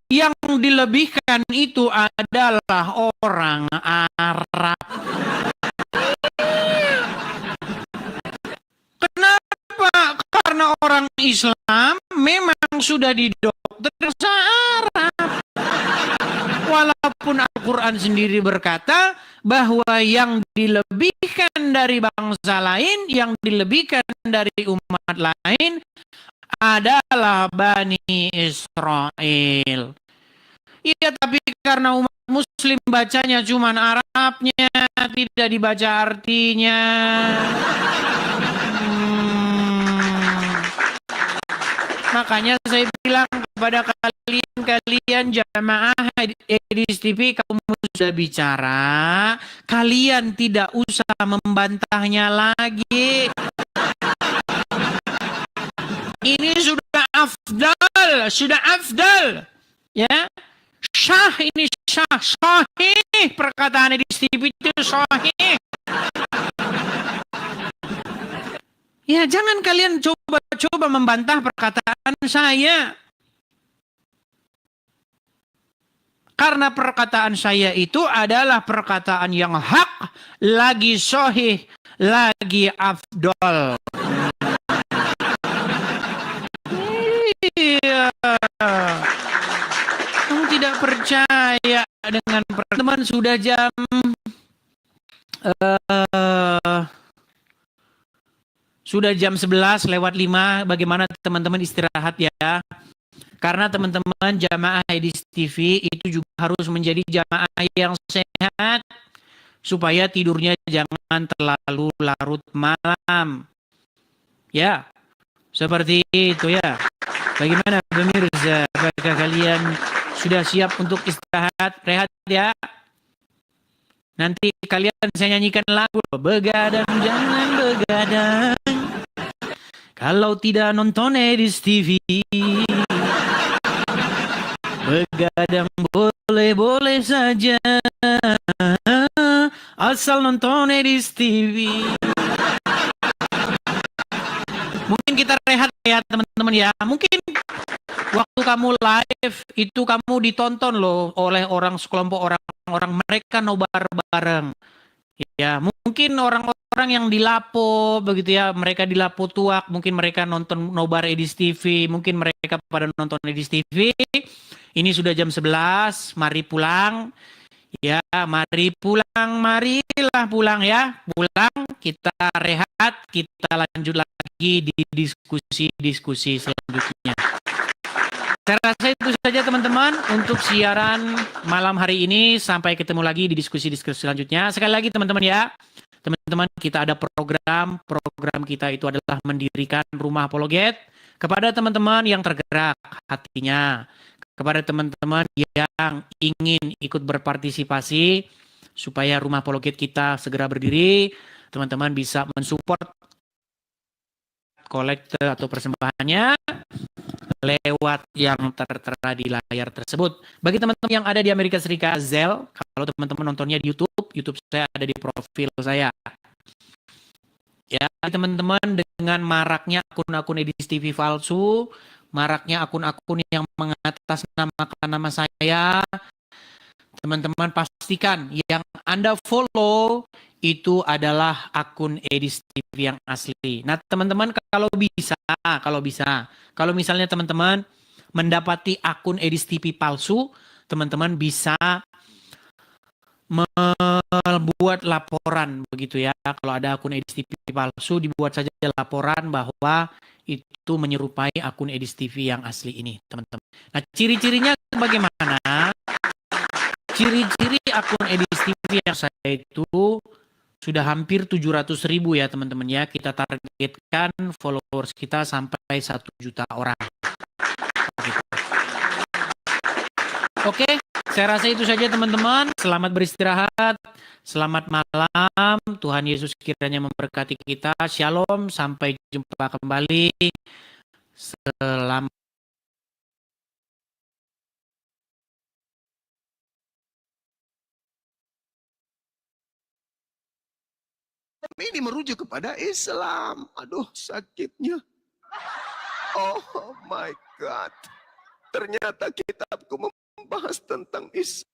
yang dilebihkan itu adalah orang Arab. Kenapa? Karena orang Islam memang sudah didoktrin Arab. Walaupun Al-Quran sendiri berkata bahwa yang dilebihkan dari bangsa lain, yang dilebihkan dari umat lain adalah Bani Israel. Iya, tapi karena umat Muslim bacanya cuma Arabnya, tidak dibaca artinya. Makanya saya bilang kepada kalian jamaah edisi TV, kamu sudah bicara, kalian tidak usah membantahnya lagi. Ini sudah afdal, ya. Syah ini sahih, perkataan edisi TV itu sahih. Ya, jangan kalian coba membantah perkataan saya. Karena perkataan saya itu adalah perkataan yang hak, lagi sahih, lagi afdol. Iya. Kamu tidak percaya dengan teman sudah jam sudah jam 11 lewat 5. Bagaimana teman-teman istirahat ya? Karena teman-teman jamaah Edis TV itu juga harus menjadi jamaah yang sehat supaya tidurnya jangan terlalu larut malam. Ya, seperti itu ya. Bagaimana pemirsa? Apakah kalian sudah siap untuk istirahat? Rehat ya. Nanti kalian saya nyanyikan lagu begadang jangan begadang kalau tidak nonton Edis TV. Begadang boleh-boleh saja asal nonton Edis TV. Mungkin kita rehat ya teman-teman ya. Mungkin waktu kamu live itu kamu ditonton loh oleh sekelompok orang-orang, mereka nobar bareng. Ya, mungkin orang-orang yang di Lapo begitu ya, mereka di Lapo Tuak, mungkin mereka nonton nobar Edis TV, mungkin mereka pada nonton Edis TV. Ini sudah jam 11, mari pulang. Ya, mari pulang, marilah pulang ya. Pulang, kita rehat, kita lanjut lagi di diskusi-diskusi selanjutnya. Saya rasa itu saja teman-teman untuk siaran malam hari ini. Sampai ketemu lagi di diskusi-diskusi selanjutnya. Sekali lagi teman-teman ya. Teman-teman, kita ada program kita itu adalah mendirikan rumah apologet kepada teman-teman yang tergerak hatinya. Kepada teman-teman yang ingin ikut berpartisipasi supaya rumah apologet kita segera berdiri, teman-teman bisa mensupport kolekte atau persembahannya lewat yang tertera di layar tersebut. Bagi teman-teman yang ada di Amerika Serikat, Zelle, kalau teman-teman nontonnya di YouTube saya ada di profil saya. Ya, teman-teman, dengan maraknya akun-akun Edis TV palsu, maraknya akun-akun yang mengatasnamakan nama saya, teman-teman pastikan yang Anda follow itu adalah akun Edis TV yang asli. Nah, teman-teman kalau misalnya teman-teman mendapati akun Edis TV palsu, teman-teman bisa membuat laporan begitu ya. Kalau ada akun Edis TV palsu, dibuat saja laporan bahwa itu menyerupai akun Edis TV yang asli ini, teman-teman. Nah, ciri-cirinya bagaimana? Ciri-ciri akun Edis TV yang saya itu sudah hampir 700.000 ya teman-teman ya. Kita targetkan followers kita sampai 1 juta orang. Oke, saya rasa itu saja teman-teman. Selamat beristirahat. Selamat malam. Tuhan Yesus kiranya memberkati kita. Shalom. Sampai jumpa kembali. Selamat. Ini merujuk kepada Islam. Aduh, sakitnya. Oh my God. Ternyata kitabku membahas tentang Islam.